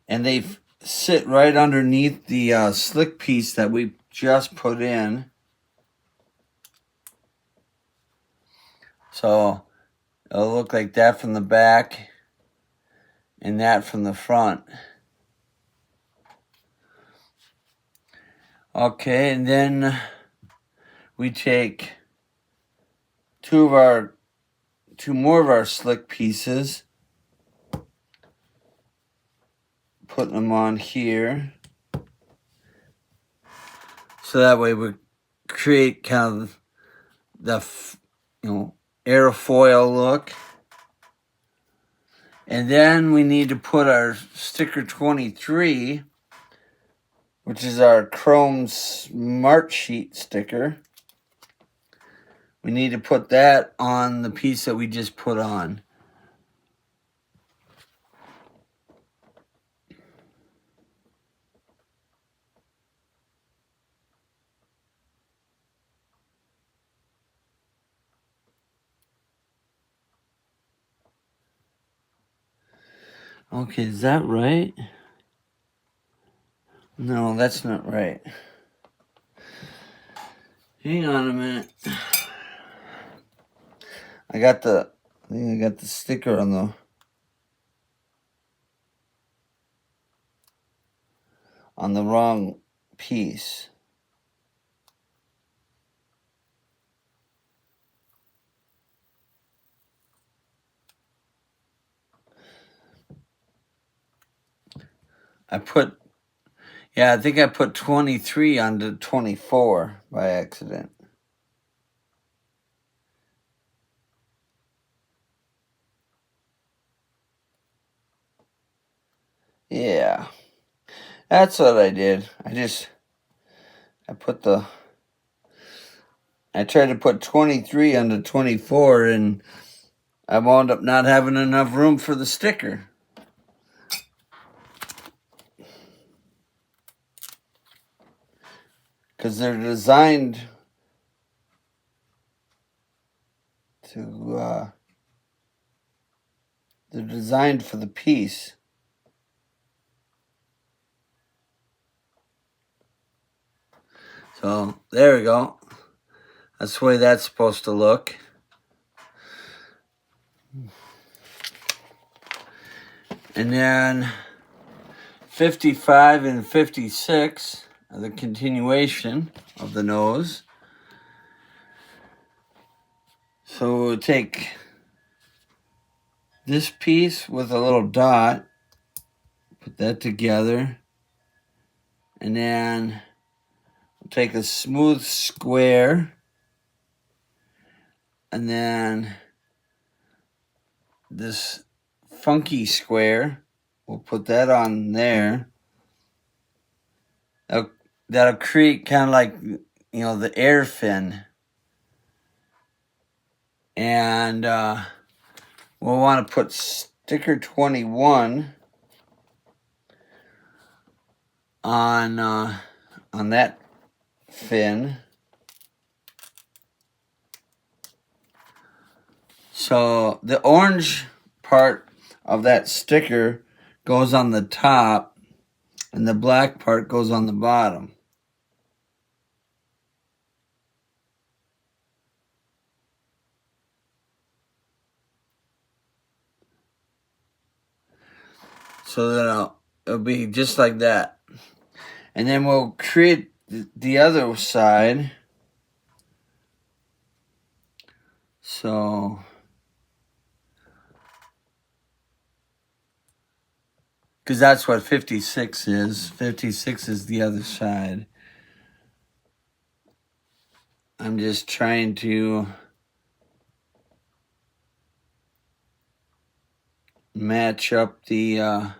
Speaker 1: And they sit right underneath the slick piece that we just put in. So it'll look like that from the back and that from the front. Okay, and then we take two more of our slick pieces, putting them on here. So that way we create kind of the airfoil look. And then we need to put our sticker 23, which is our Chrome Smart Sheet sticker. We need to put that on the piece that we just put on. Okay, is that right? No, that's not right. Hang on a minute. I think I got the sticker on the wrong piece. I think I put 23 onto 24 by accident. Yeah, that's what I did. I tried to put 23 onto 24, and I wound up not having enough room for the sticker. Because they're designed to, they're designed for the piece. So, there we go. That's the way that's supposed to look. And then 55 and 56 are the continuation of the nose. So we'll take this piece with a little dot, put that together, and then we'll take a smooth square, and then this funky square, we'll put that on there. That'll create kind of like, the air fin. And we'll want to put sticker 21 on that fin. So the orange part of that sticker goes on the top, and the black part goes on the bottom. So that it'll be just like that. And then we'll create the other side. So, because that's what 56 is. 56 is the other side. I'm just trying to match up the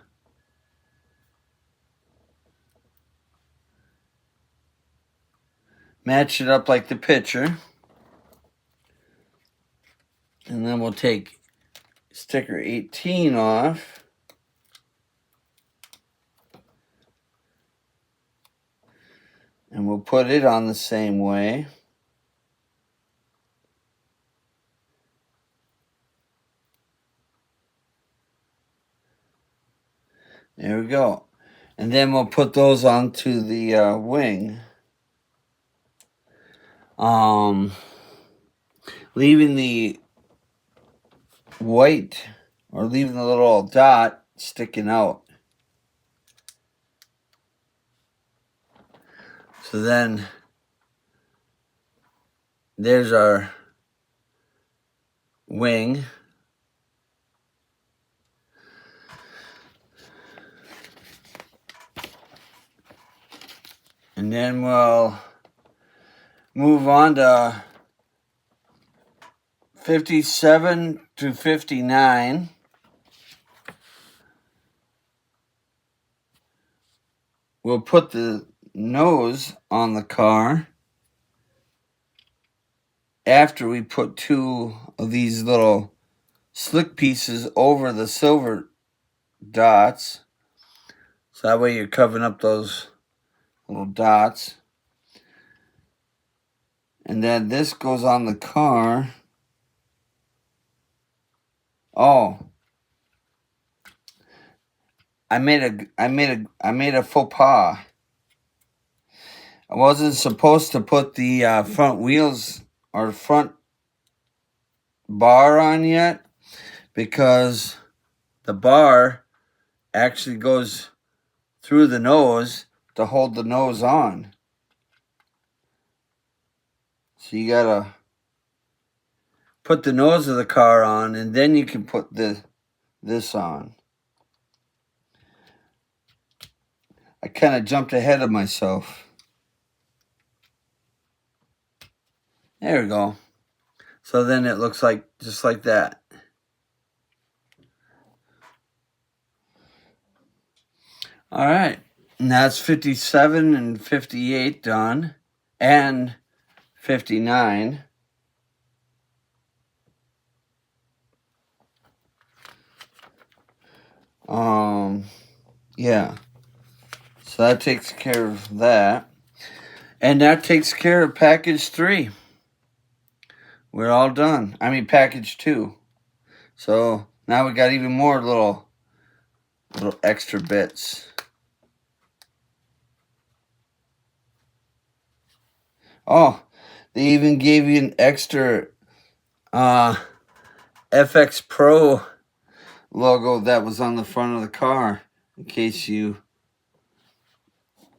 Speaker 1: match it up like the picture. And then we'll take sticker 18 off. And we'll put it on the same way. There we go. And then we'll put those onto the wing. Leaving the white, or leaving the little dot sticking out. So then there's our wing. And then we'll move on to 57 to 59. We'll put the nose on the car after we put two of these little slick pieces over the silver dots. So that way you're covering up those little dots. And then this goes on the car. Oh, I made a faux pas. I wasn't supposed to put the front wheels or front bar on yet, because the bar actually goes through the nose to hold the nose on. So you gotta put the nose of the car on, and then you can put this on. I kind of jumped ahead of myself. There we go. So then it looks like just like that. All right. And that's 57 and 58 done. And 59. Yeah. So that takes care of that. And that takes care of package 3. We're all done. I mean, package 2. So now we got even more little extra bits. Oh, they even gave you an extra FX Pro logo that was on the front of the car, in case you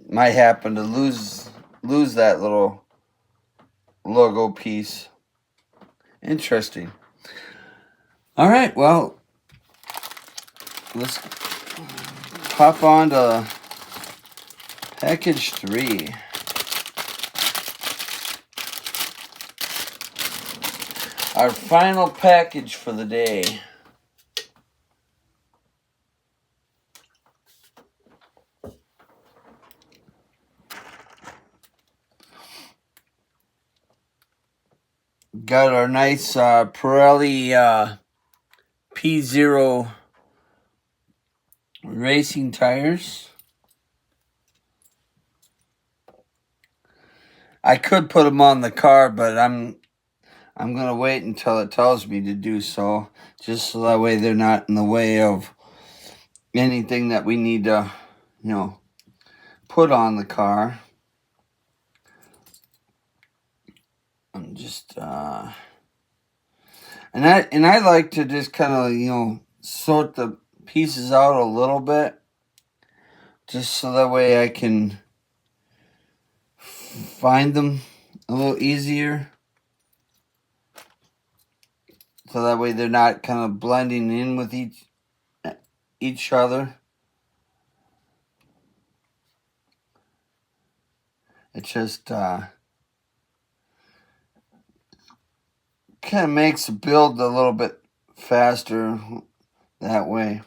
Speaker 1: might happen to lose that little logo piece. Interesting. All right, well, let's hop on to package 3. Our final package for the day. Got our nice Pirelli P0 racing tires. I could put them on the car, but I'm gonna wait until it tells me to do so, just so that way they're not in the way of anything that we need to, put on the car. I'm just and I like to just kind of sort the pieces out a little bit, just so that way I can find them a little easier, so that way they're not kind of blending in with each other. It just kind of makes the build a little bit faster that way.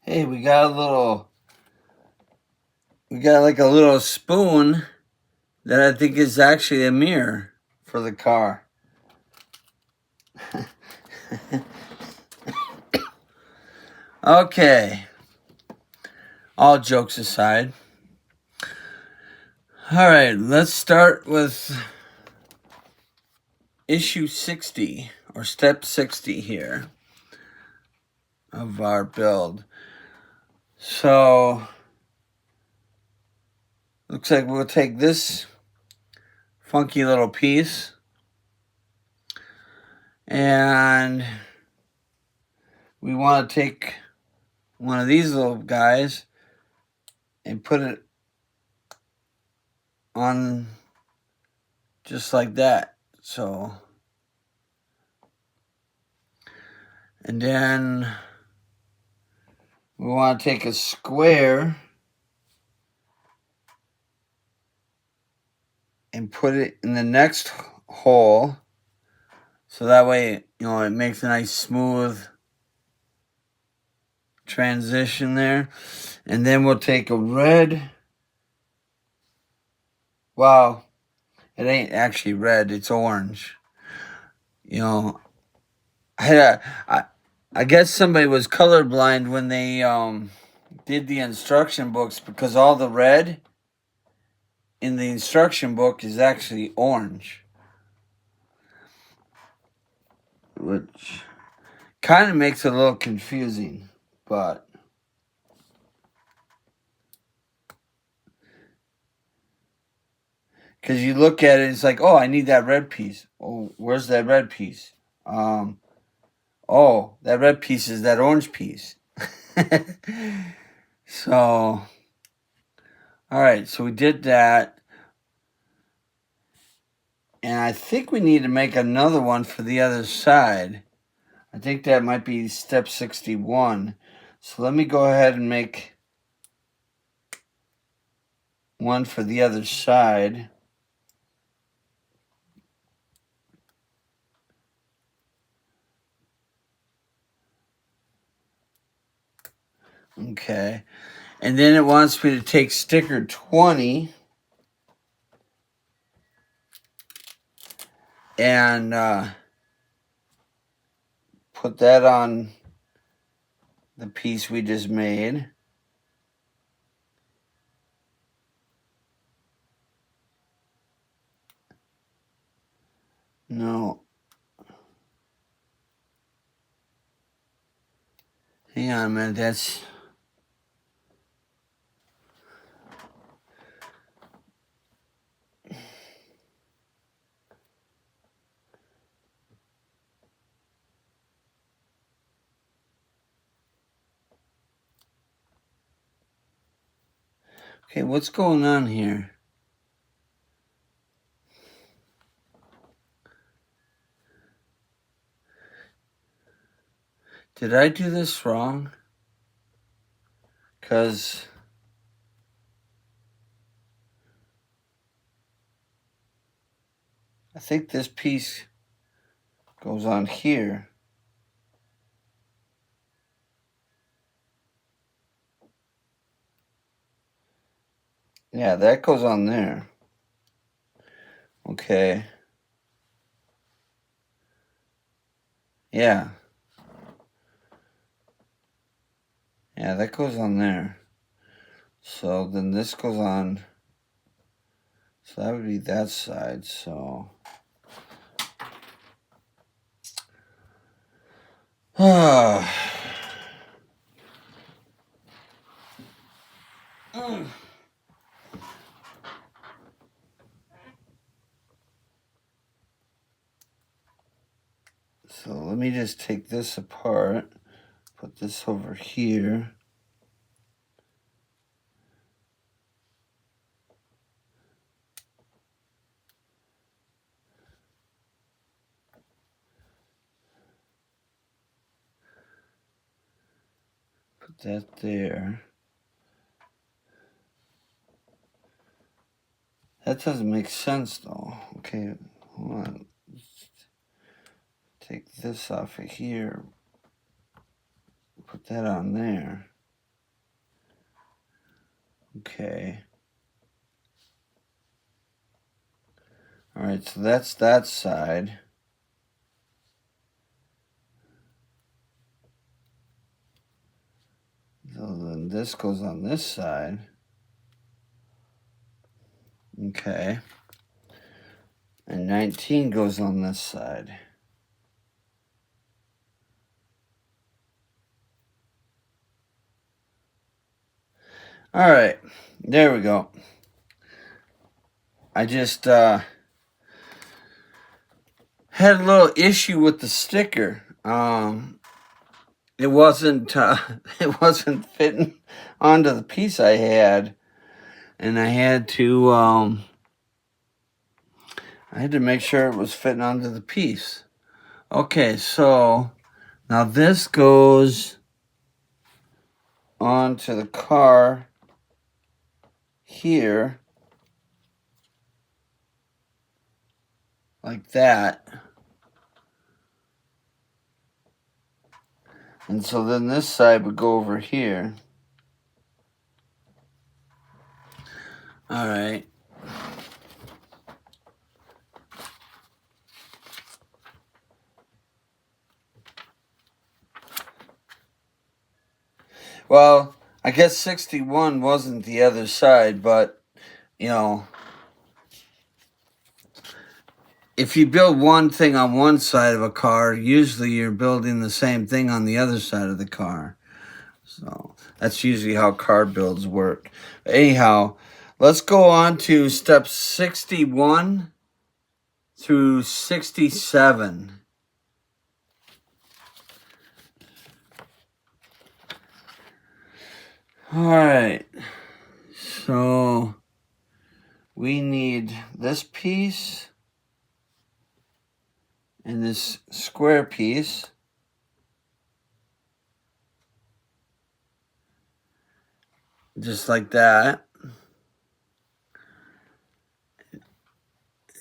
Speaker 1: Hey, we got like a little spoon that I think is actually a mirror for the car. Okay. All jokes aside. All right, let's start with issue 60 or step 60 here of our build. So, looks like we'll take this funky little piece and we want to take one of these little guys and put it on just like that. So, and then we want to take a square and put it in the next hole, so that way, it makes a nice smooth transition there. And then we'll take a red. Wow, it ain't actually red, it's orange. I guess somebody was colorblind when they did the instruction books, because all the red in the instruction book is actually orange, which kind of makes it a little confusing, but because you look at it, it's like, oh, I need that red piece. Oh, where's that red piece? Oh, that red piece is that orange piece. So, all right, so we did that. And I think we need to make another one for the other side. I think that might be step 61. So let me go ahead and make one for the other side. Okay. And then it wants me to take sticker 20 and put that on the piece we just made. No. Hang on a minute, that's... Okay, what's going on here? Did I do this wrong? Because I think this piece goes on here. Yeah, that goes on there. Okay. Yeah. Yeah, that goes on there. So then this goes on. So that would be that side, so. So let me just take this apart. Put this over here. Put that there. That doesn't make sense though. Okay, hold on. Take this off of here. Put that on there. Okay. Alright, so that's that side. So then this goes on this side. Okay. And 19 goes on this side. Alright, there we go. I just had a little issue with the sticker. It wasn't it wasn't fitting onto the piece I had, and I had to make sure it was fitting onto the piece. Okay, so now this goes onto the car here, like that. And so then this side would go over here. All right. Well, I guess 61 wasn't the other side, but, you know, if you build one thing on one side of a car, usually you're building the same thing on the other side of the car. So that's usually how car builds work. Anyhow, let's go on to steps 61 through 67. All right. So we need this piece and this square piece. Just like that.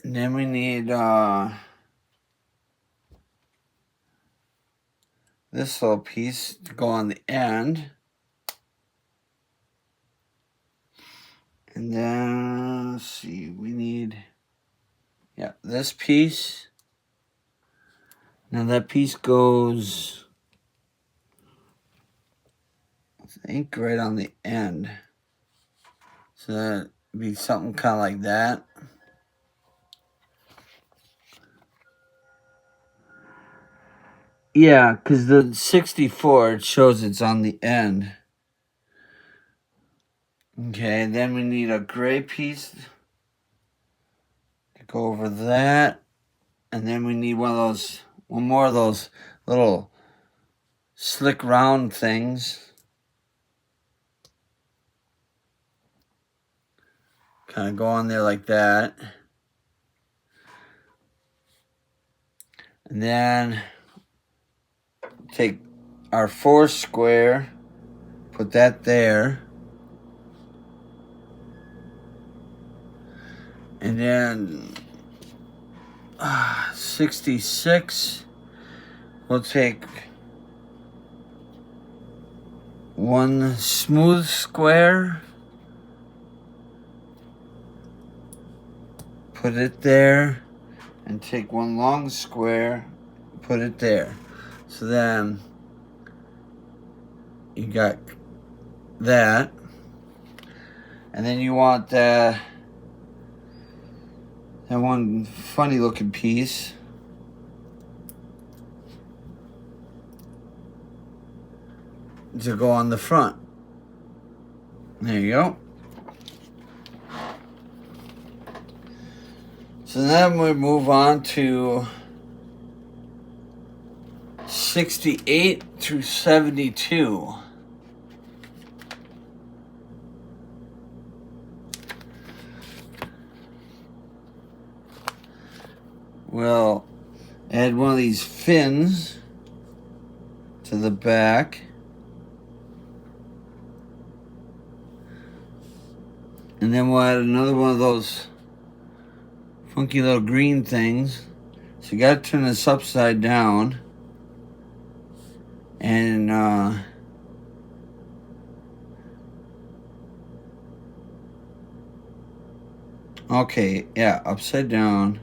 Speaker 1: And then we need this little piece to go on the end. And then, let's see, we need, yeah, this piece. Now that piece goes, I think, right on the end. So that'd be something kind of like that. Yeah, because the 64, it shows it's on the end. Okay, and then we need a gray piece to go over that. And then we need one more of those little slick round things. Kind of go on there like that. And then take our 4 square, put that there. And then 66, we'll take 1 smooth square, put it there, and take 1 long square, put it there. So then you got that. And then you want that one funny looking piece. To go on the front. There you go. So then we move on to 68 through 72. We'll add one of these fins to the back. And then we'll add another one of those funky little green things. So you gotta turn this upside down. And okay, yeah, upside down.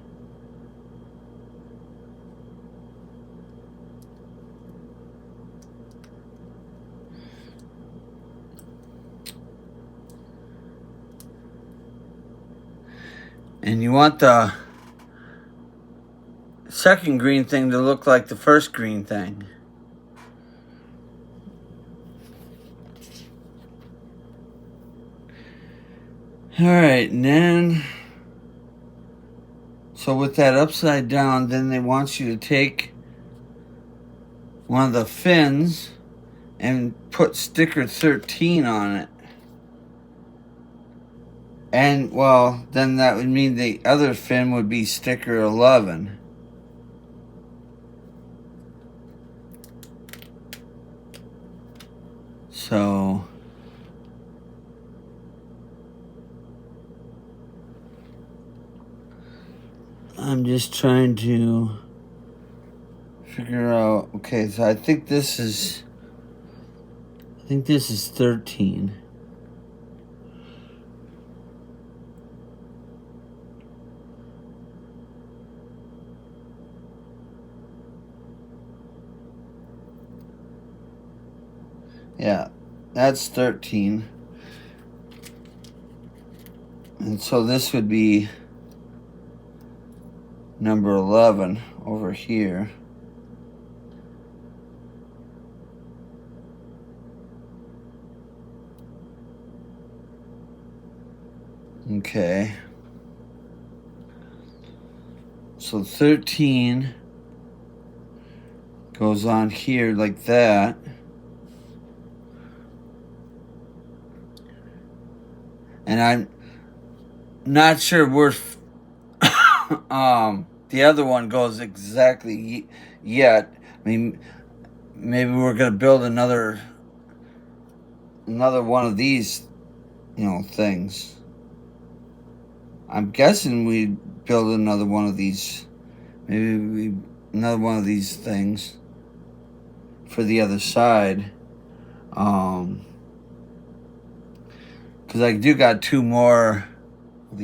Speaker 1: And you want the second green thing to look like the first green thing. Alright, and then, so with that upside down, then they want you to take one of the fins and put sticker 13 on it. And, well, then that would mean the other fin would be sticker 11. So I'm just trying to figure out, okay, so I think this is 13. Yeah, that's 13. And so this would be number 11 over here. Okay. So 13 goes on here like that. And I'm not sure where the other one goes exactly yet. I mean, maybe we're gonna build another one of these, things. I'm guessing we'd build another one of these. Maybe another one of these things for the other side. Because I do got 2 more of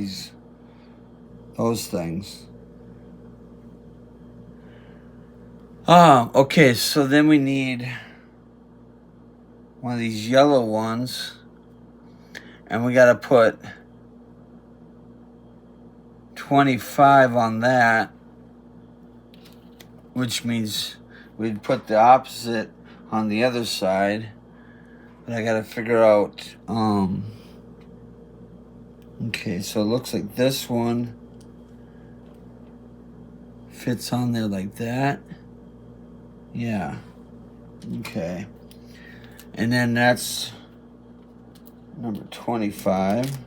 Speaker 1: those things. Okay, so then we need one of these yellow ones. And we gotta put 25 on that. Which means we'd put the opposite on the other side. But I gotta figure out, okay, so it looks like this one fits on there like that. Yeah. Okay. And then that's number 25.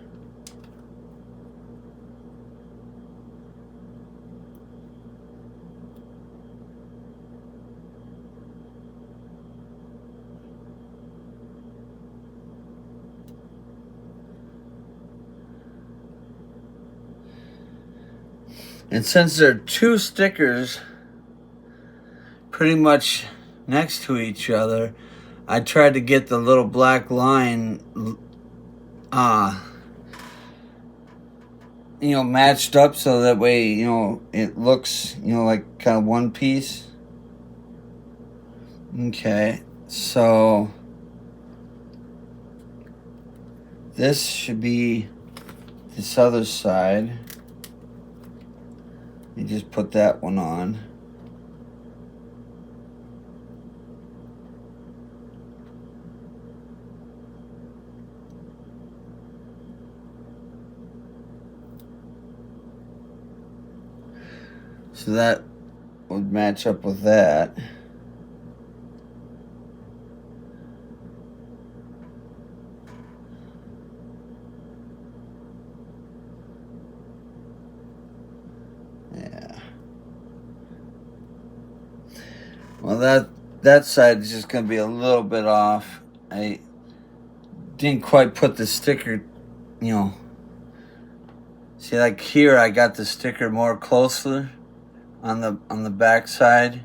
Speaker 1: And since there are two stickers pretty much next to each other, I tried to get the little black line matched up so that way, it looks, like kind of one piece. Okay, so this should be this other side. You just put that one on. So that would match up with that. Yeah. Well, that side is just going to be a little bit off. I didn't quite put the sticker, See, like here, I got the sticker more closer on the back side,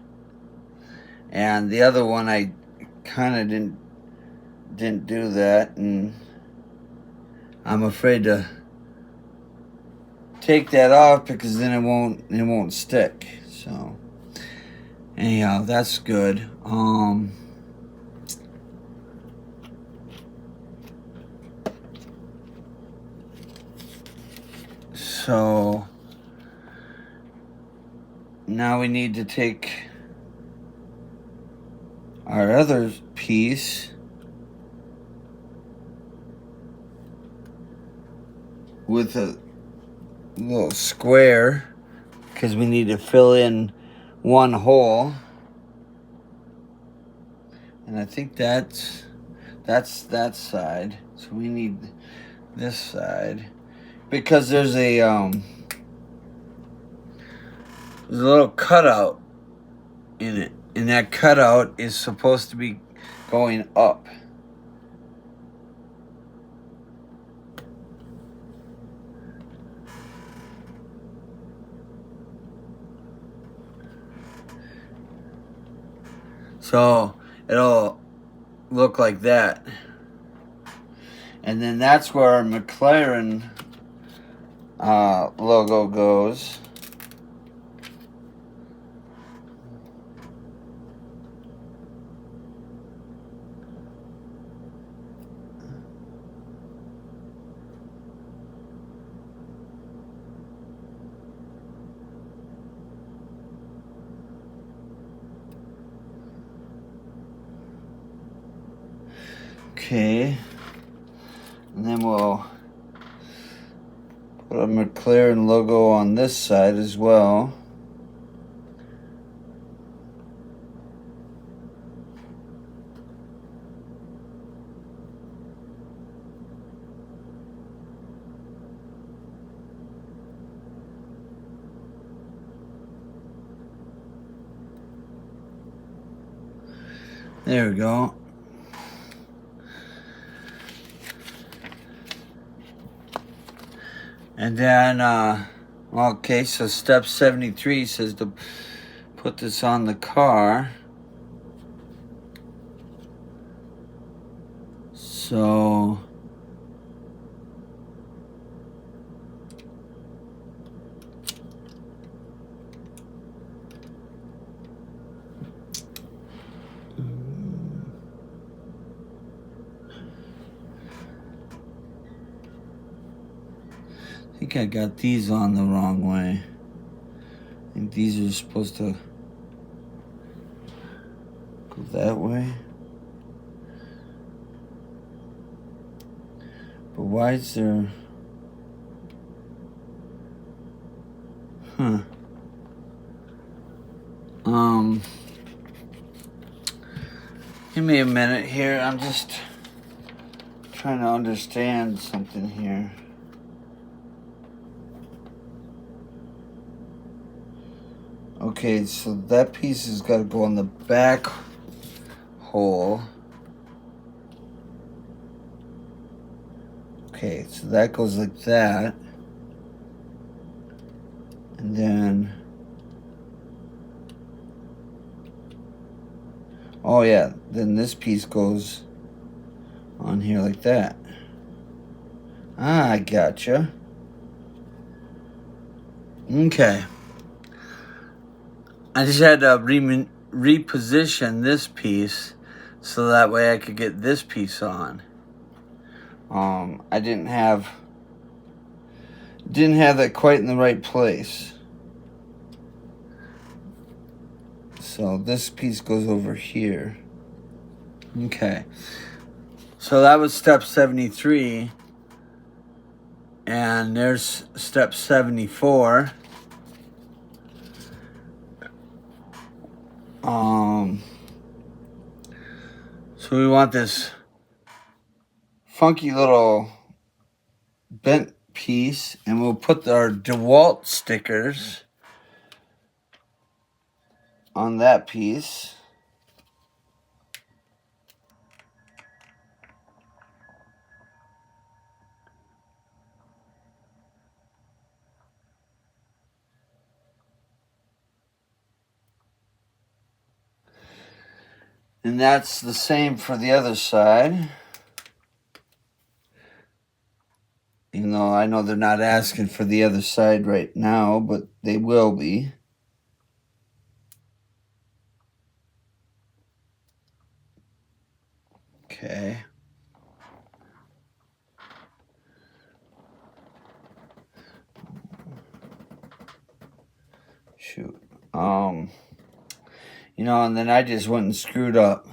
Speaker 1: and the other one I kind of didn't do that, and I'm afraid to take that off because then it won't stick. So anyhow, that's good. So now we need to take our other piece with a little square because we need to fill in one hole, and I think that's that side, so we need this side because there's a little cutout in it, and that cutout is supposed to be going up. So it'll look like that. And then that's where our McLaren logo goes. Okay, and then we'll put a McLaren logo on this side as well. There we go. And then, okay, so step 73 says to put this on the car. So, I think I got these on the wrong way. I think these are supposed to that way. But why is there... Huh. Give me a minute here. I'm just trying to understand something here. Okay, so that piece has got to go on the back hole. Okay, so that goes like that. And then... Oh yeah, then this piece goes on here like that. Ah, I gotcha. Okay. I just had to reposition this piece so that way I could get this piece on. I didn't have that quite in the right place. So this piece goes over here. Okay. So that was step 73. And there's step 74. So we want this funky little bent piece, and we'll put our DeWalt stickers on that piece. And that's the same for the other side. Even though I know they're not asking for the other side right now, but they will be. Okay. Shoot. You know, and then I just went and screwed up.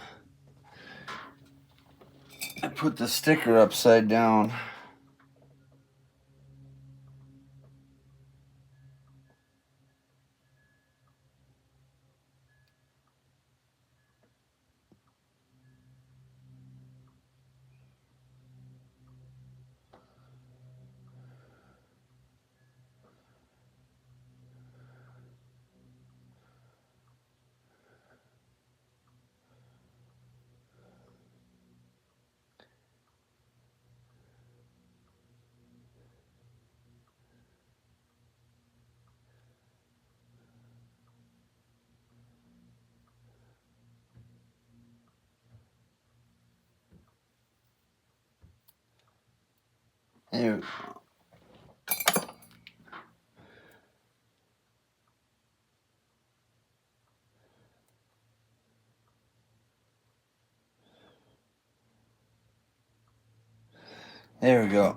Speaker 1: I put the sticker upside down. There we go. There we go.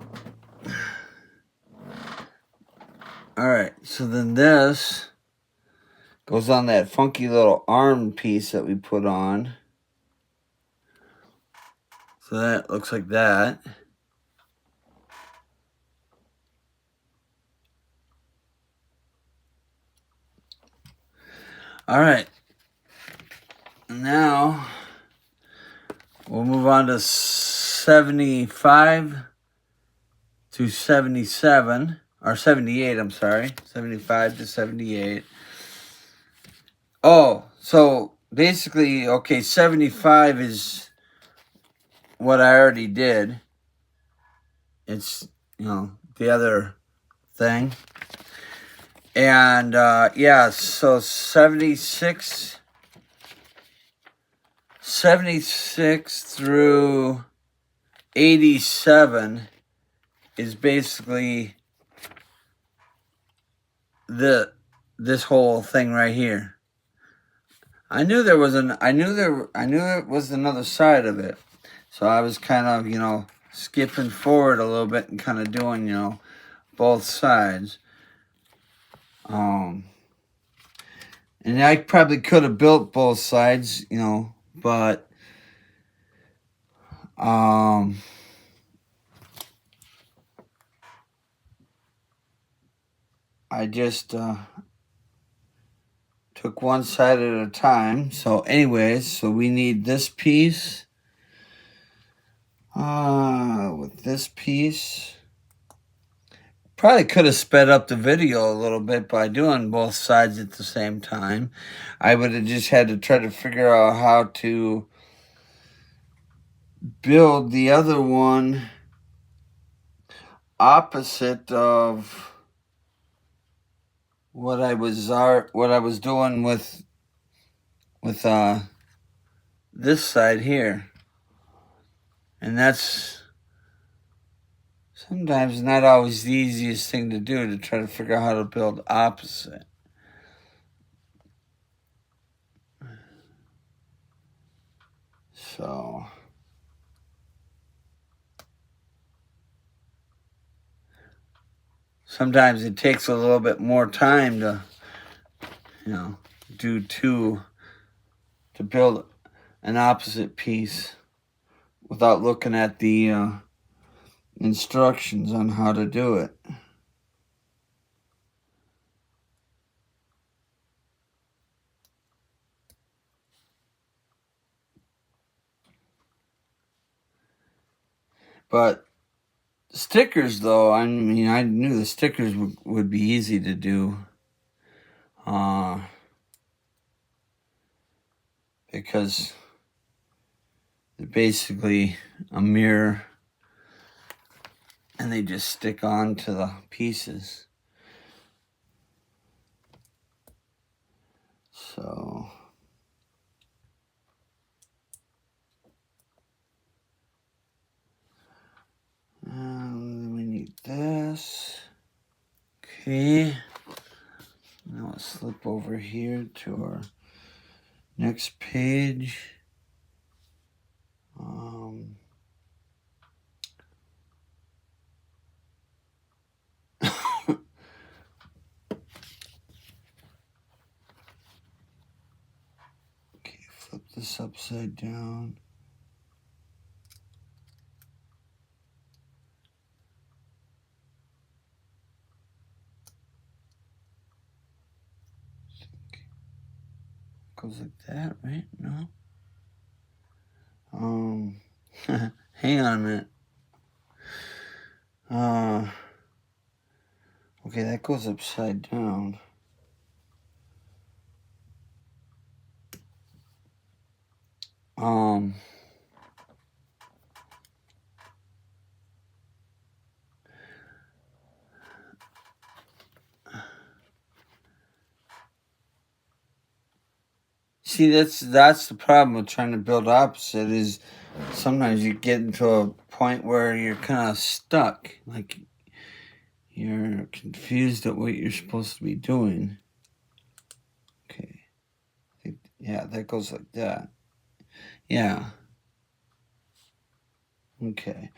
Speaker 1: Alright, so then this goes on that funky little arm piece that we put on. So that looks like that. Alright. Now we'll move on to 75 to 77. Or 78, I'm sorry. 75 to 78. Oh, so basically, okay, 75 is what I already did. It's, you know, the other thing. And, yeah, so 76 through 87 is basically this whole thing right here. I knew there was another side of it. So I was kind of, you know, skipping forward a little bit and kind of doing, you know, both sides. And I probably could have built both sides, you know, but I just took one side at a time. So anyways, so we need this piece with this piece. Probably could have sped up the video a little bit by doing both sides at the same time. I would have just had to try to figure out how to build the other one opposite of what I was doing with this side here. And that's sometimes not always the easiest thing to do, to try to figure out how to build opposite. So sometimes it takes a little bit more time to, to build an opposite piece without looking at the instructions on how to do it. But stickers, though, I mean, I knew the stickers would be easy to do. Because they're basically a mirror and they just stick on to the pieces. So then we need this. Okay. Now let's slip over here to our next page. Okay, flip this upside down. Goes like that, right? No. Hang on a minute. Okay, that goes upside down. See, that's the problem with trying to build opposite, is sometimes you get into a point where you're kind of stuck, like you're confused at what you're supposed to be doing. Okay. Yeah, that goes like that. Yeah. Okay.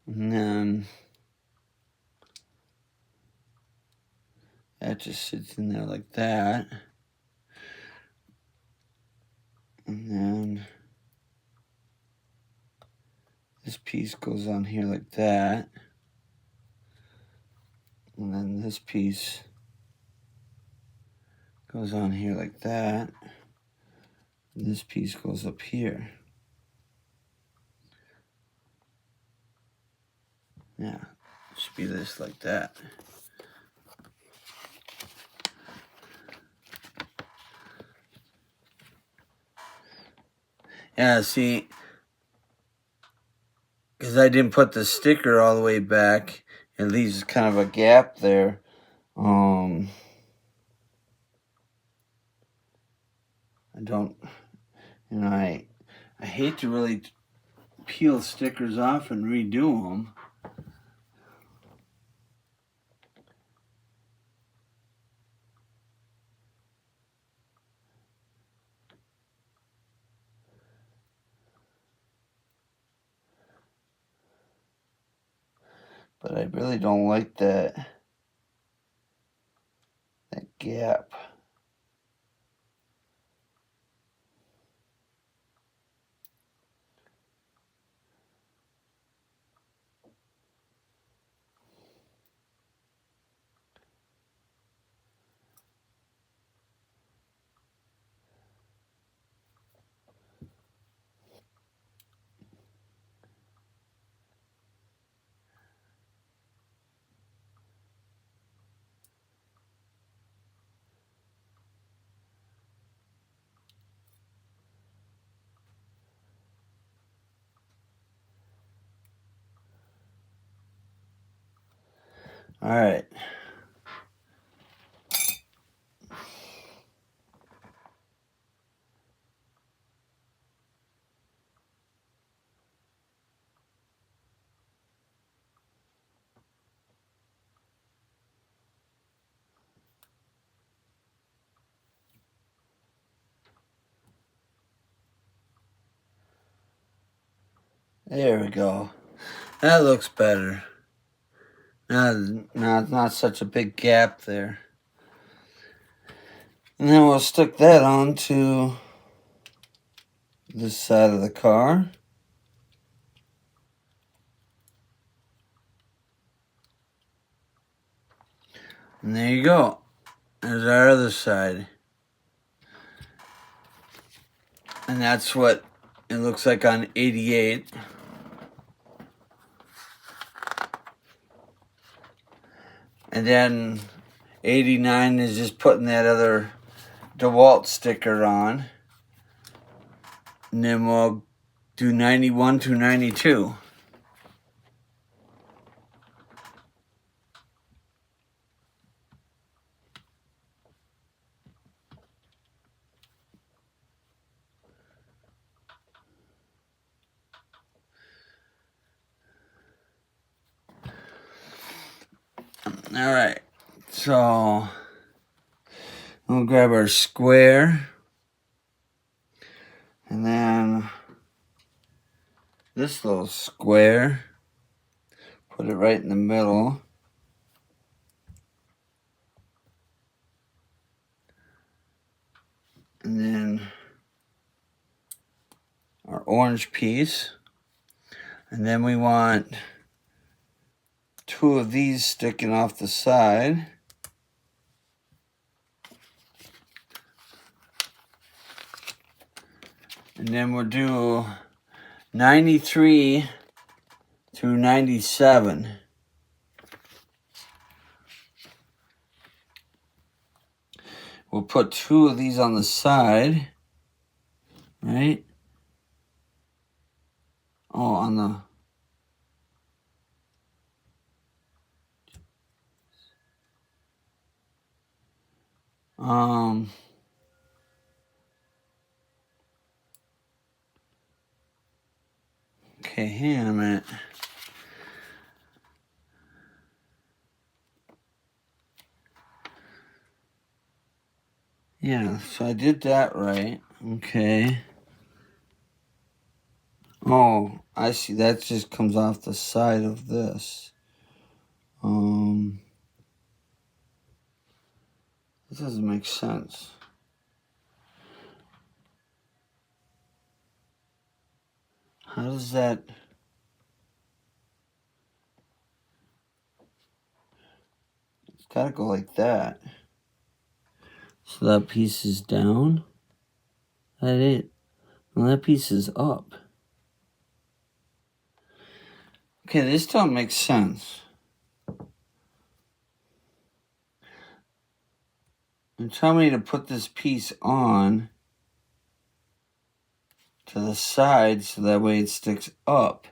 Speaker 1: And then that just sits in there like that. And then this piece goes on here like that. And then this piece goes on here like that. And this piece goes up here. Yeah, it should be this like that. Yeah, see, because I didn't put the sticker all the way back, it leaves kind of a gap there. I don't, I hate to really peel stickers off and redo them. But I really don't like that gap. All right. There we go. That looks better. Now it's not such a big gap there. And then we'll stick that on to this side of the car. And there you go. There's our other side. And that's what it looks like on 88. And then 89 is just putting that other DeWalt sticker on. And then we'll do 91 to 92. All right, so we'll grab our square, and then this little square, put it right in the middle. And then our orange piece. And then we want 2 of these sticking off the side. And then we'll do 93 through 97. We'll put 2 of these on the side, right? Oh, on the... Okay, hang on a minute. Yeah, so I did that right. Okay. Oh, I see. That just comes off the side of this. This doesn't make sense. How does that... It's gotta go like that. So that piece is down. That it. Well, that piece is up. Okay, this don't make sense. And tell me to put this piece on to the side so that way it sticks up.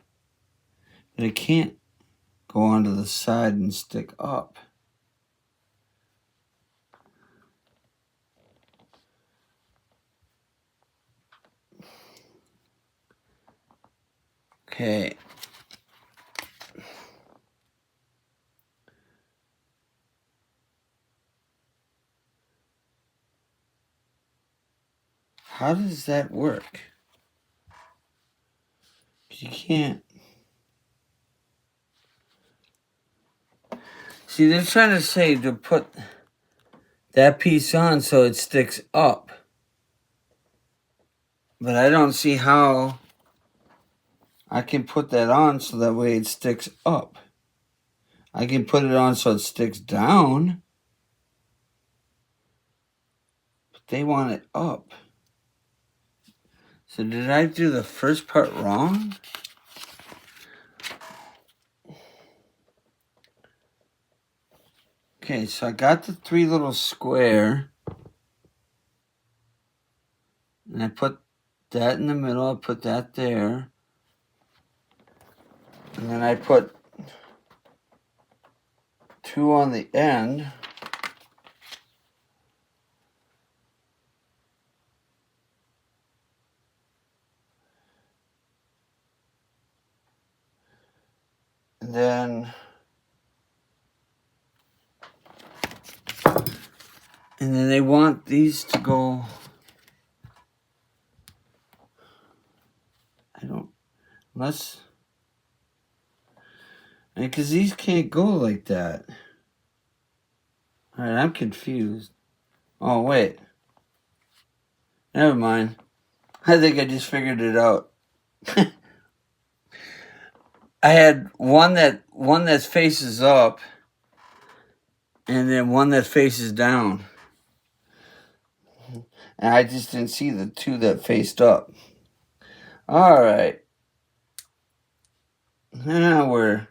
Speaker 1: But it can't go onto the side and stick up. Okay. How does that work? You can't. See, they're trying to say to put that piece on so it sticks up. But I don't see how I can put that on so that way it sticks up. I can put it on so it sticks down. But they want it up. So did I do the first part wrong? Okay, so I got the 3 little square. And I put that in the middle. I put that there. And then I put two on the end. And then they want these to go, because these can't go like that. All right, I'm confused. Oh, wait. Never mind. I think I just figured it out. I had one that faces up, and then one that faces down. And I just didn't see the two that faced up. All right. Now we're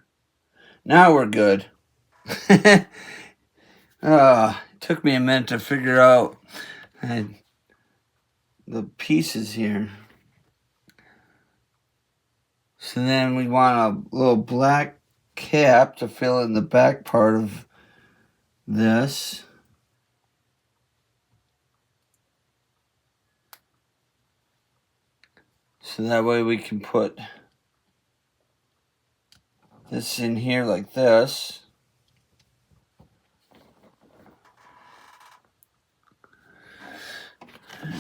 Speaker 1: good. It took me a minute to figure out the pieces here. So then we want a little black cap to fill in the back part of this. So that way we can put this in here like this.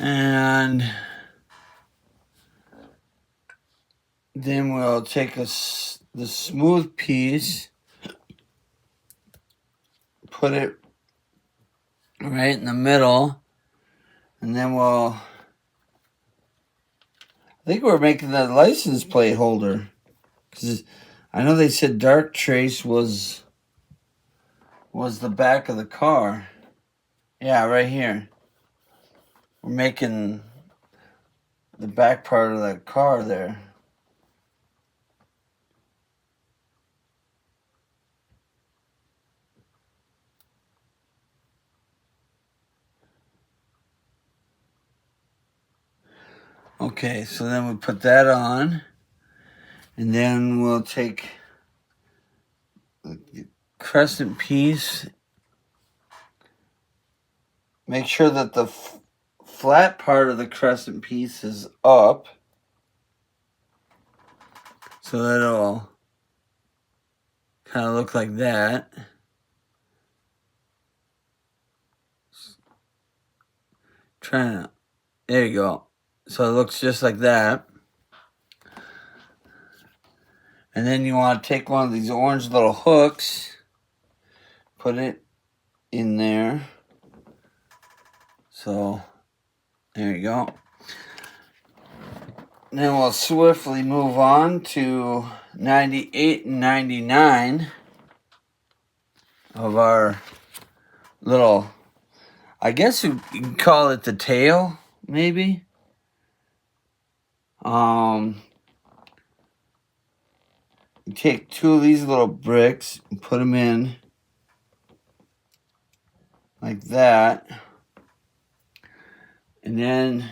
Speaker 1: And then we'll take the smooth piece, put it right in the middle, and then I think we're making the license plate holder. Because I know they said dark trace was the back of the car. Yeah, right here. We're making the back part of that car there. Okay, so then we put that on, and then we'll take the crescent piece, make sure that the flat part of the crescent piece is up, so that it'll kind of look like that. There you go. So it looks just like that. And then you want to take one of these orange little hooks, put it in there. So there you go. And then we'll swiftly move on to 98 and 99 of our little, I guess you can call it the tail, maybe. You take two of these little bricks and put them in like that. And then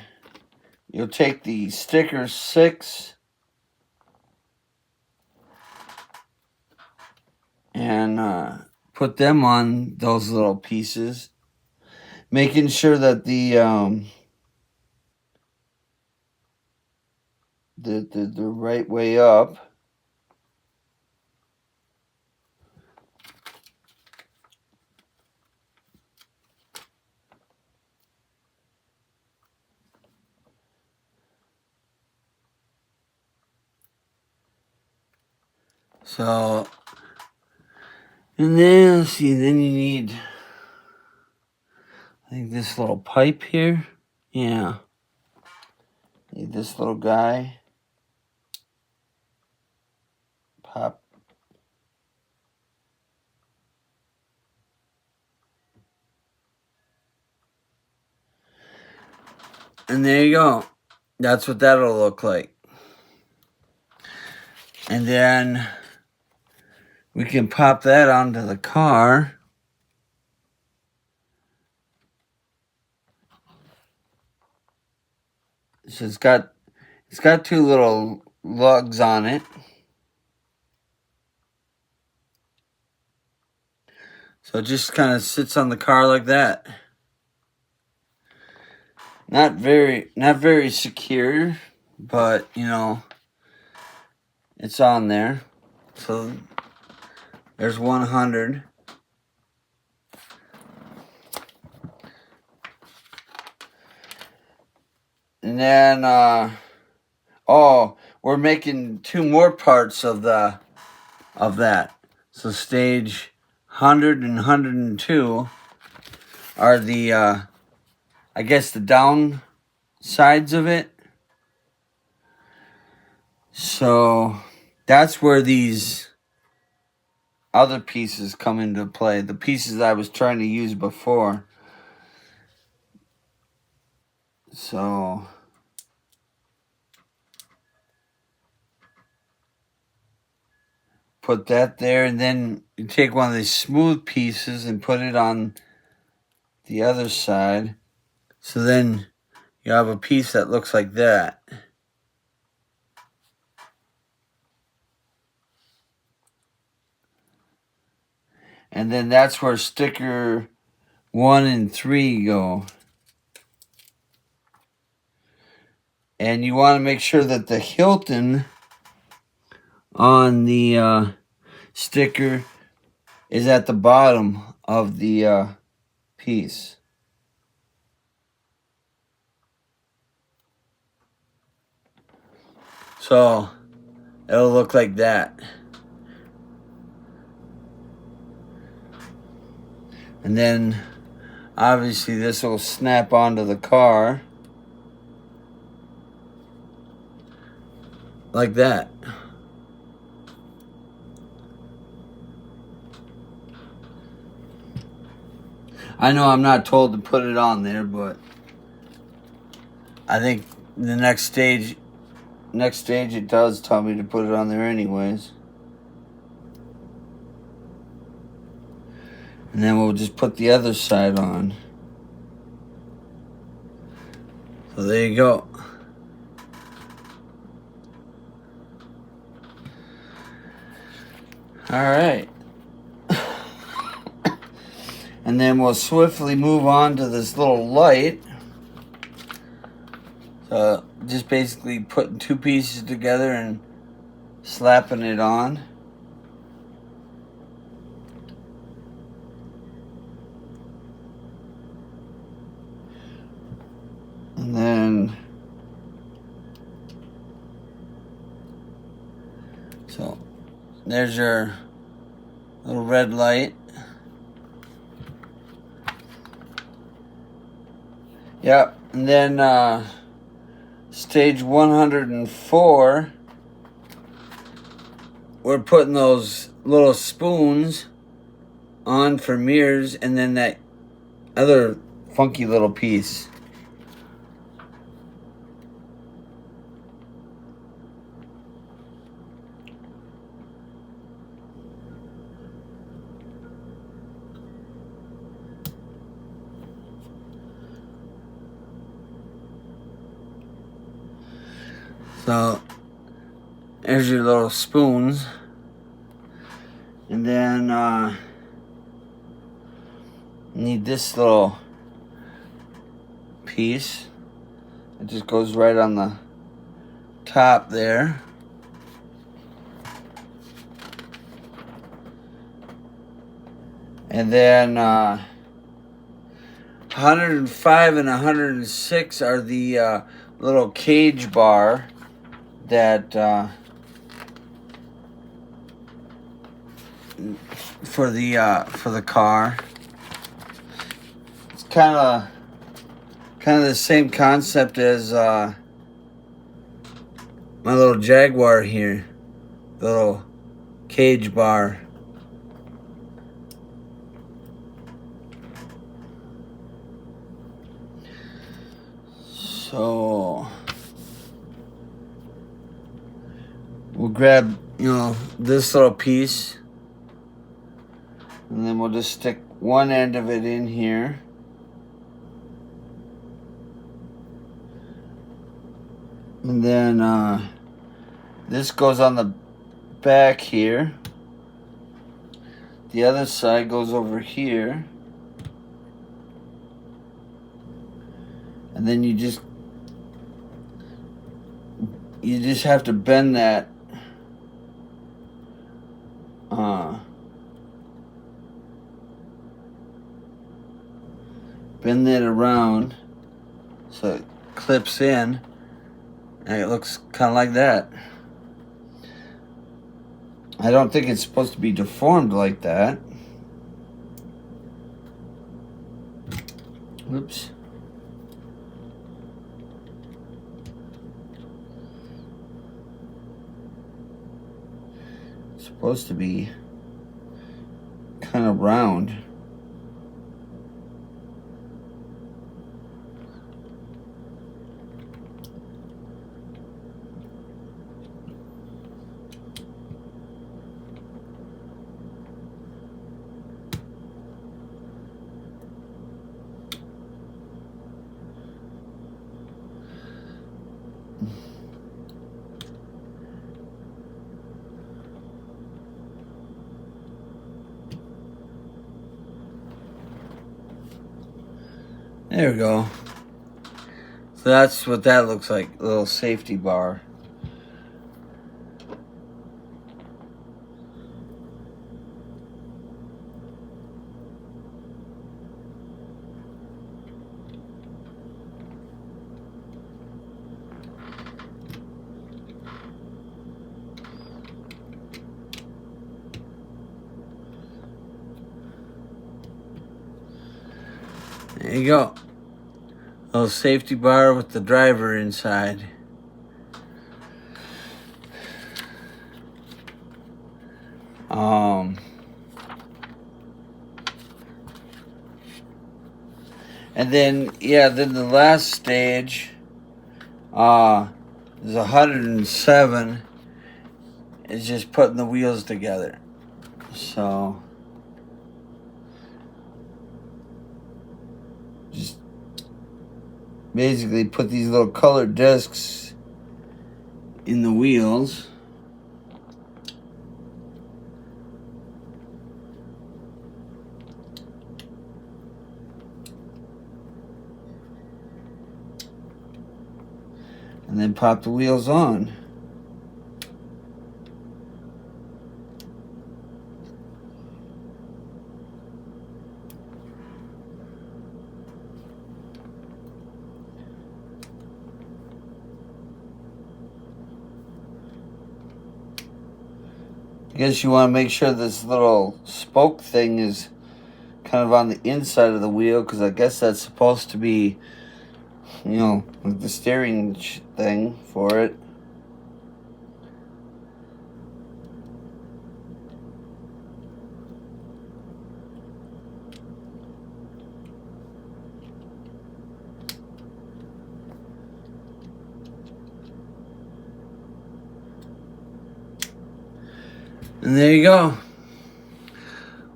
Speaker 1: you'll take the sticker 6 and put them on those little pieces, making sure that the right way up. So, and then let's see, then you need, I think, this little pipe here. Yeah. Need this little guy. Pop. And there you go. That's what that'll look like. And then we can pop that onto the car. So it's got two little lugs on it. So it just kind of sits on the car like that. Not very secure, but you know, it's on there. So there's 100. And then oh, we're making 2 more parts of that. So stage 100 and 102 are the I guess the down sides of it. So that's where these other pieces come into play. The pieces I was trying to use before. So put that there, and then you take one of these smooth pieces and put it on the other side. So then you have a piece that looks like that. And then that's where sticker 1 and 3 go. And you want to make sure that the Hilton on the sticker is at the bottom of the piece. So it'll look like that. And then obviously this will snap onto the car like that. I know I'm not told to put it on there, but I think the next stage it does tell me to put it on there anyways. And then we'll just put the other side on. So there you go. Alright. And then we'll swiftly move on to this little light. So just basically putting 2 pieces together and slapping it on. And then so there's your little red light. Yep, and then stage 104, we're putting those little spoons on for mirrors, and then that other funky little piece. So there's your little spoons. And then need this little piece. It just goes right on the top there. And then 105 and 106 are the little cage bar that for the car. It's kind of the same concept as my little Jaguar here, the little cage bar. So we'll grab, this little piece, and then we'll just stick one end of it in here. And then this goes on the back here. The other side goes over here. And then you just have to bend that around so it clips in, and it looks kind of like that. I don't think it's supposed to be deformed like that. Oops. It's supposed to be kind of round. There we go. So that's what that looks like, a little safety bar. There you go. A little safety bar with the driver inside. And then, then the last stage is 107. It's just putting the wheels together. So just basically put these little colored discs in the wheels. And then pop the wheels on. I guess you want to make sure this little spoke thing is kind of on the inside of the wheel, because I guess that's supposed to be, like the steering thing for it. And there you go.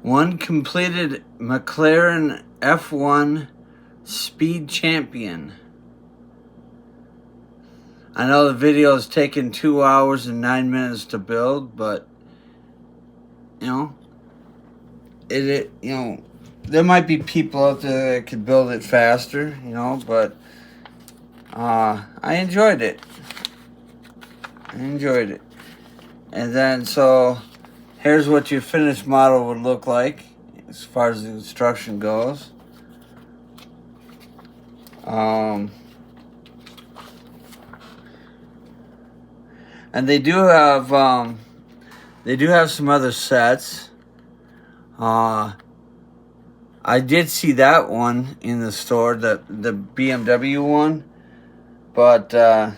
Speaker 1: One completed McLaren F1 Speed Champion. I know the video is taking 2 hours and 9 minutes to build, but there might be people out there that could build it faster, but I enjoyed it. And then so here's what your finished model would look like as far as the construction goes. And they do have some other sets. I did see that one in the store, the BMW one, but I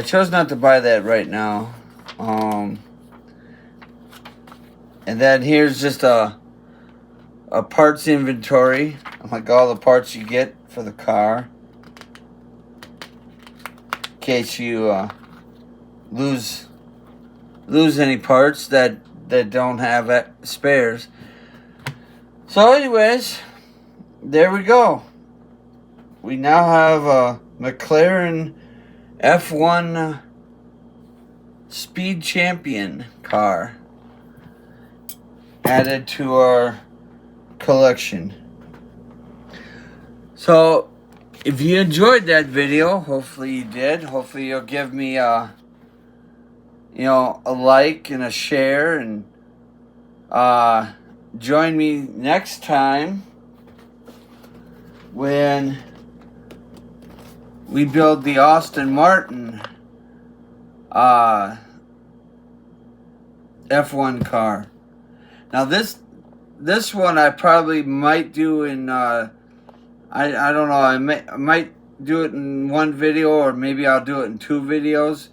Speaker 1: chose not to buy that right now. And then here's just a parts inventory, like all the parts you get for the car, in case you lose any parts that don't have spares. So anyways, there we go. We now have a McLaren F1 Speed Champion car. added to our collection. So if you enjoyed that video, hopefully you did. Hopefully you'll give me a like and a share, and join me next time when we build the Aston Martin F1 car. Now this one I probably might do in I don't know, I might do it in one video, or maybe I'll do it in 2 videos.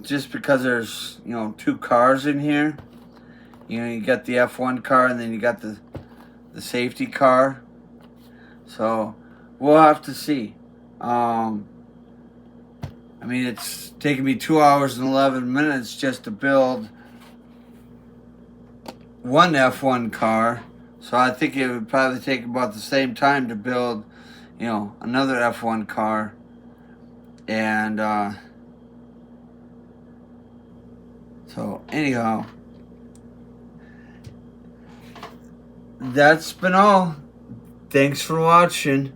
Speaker 1: Just because there's, two cars in here. You got the F1 car, and then you got the safety car. So we'll have to see. I mean, it's taken me 2 hours and 11 minutes just to build one F1 car. So I think it would probably take about the same time to build, another F1 car. And so anyhow, that's been all. Thanks for watching.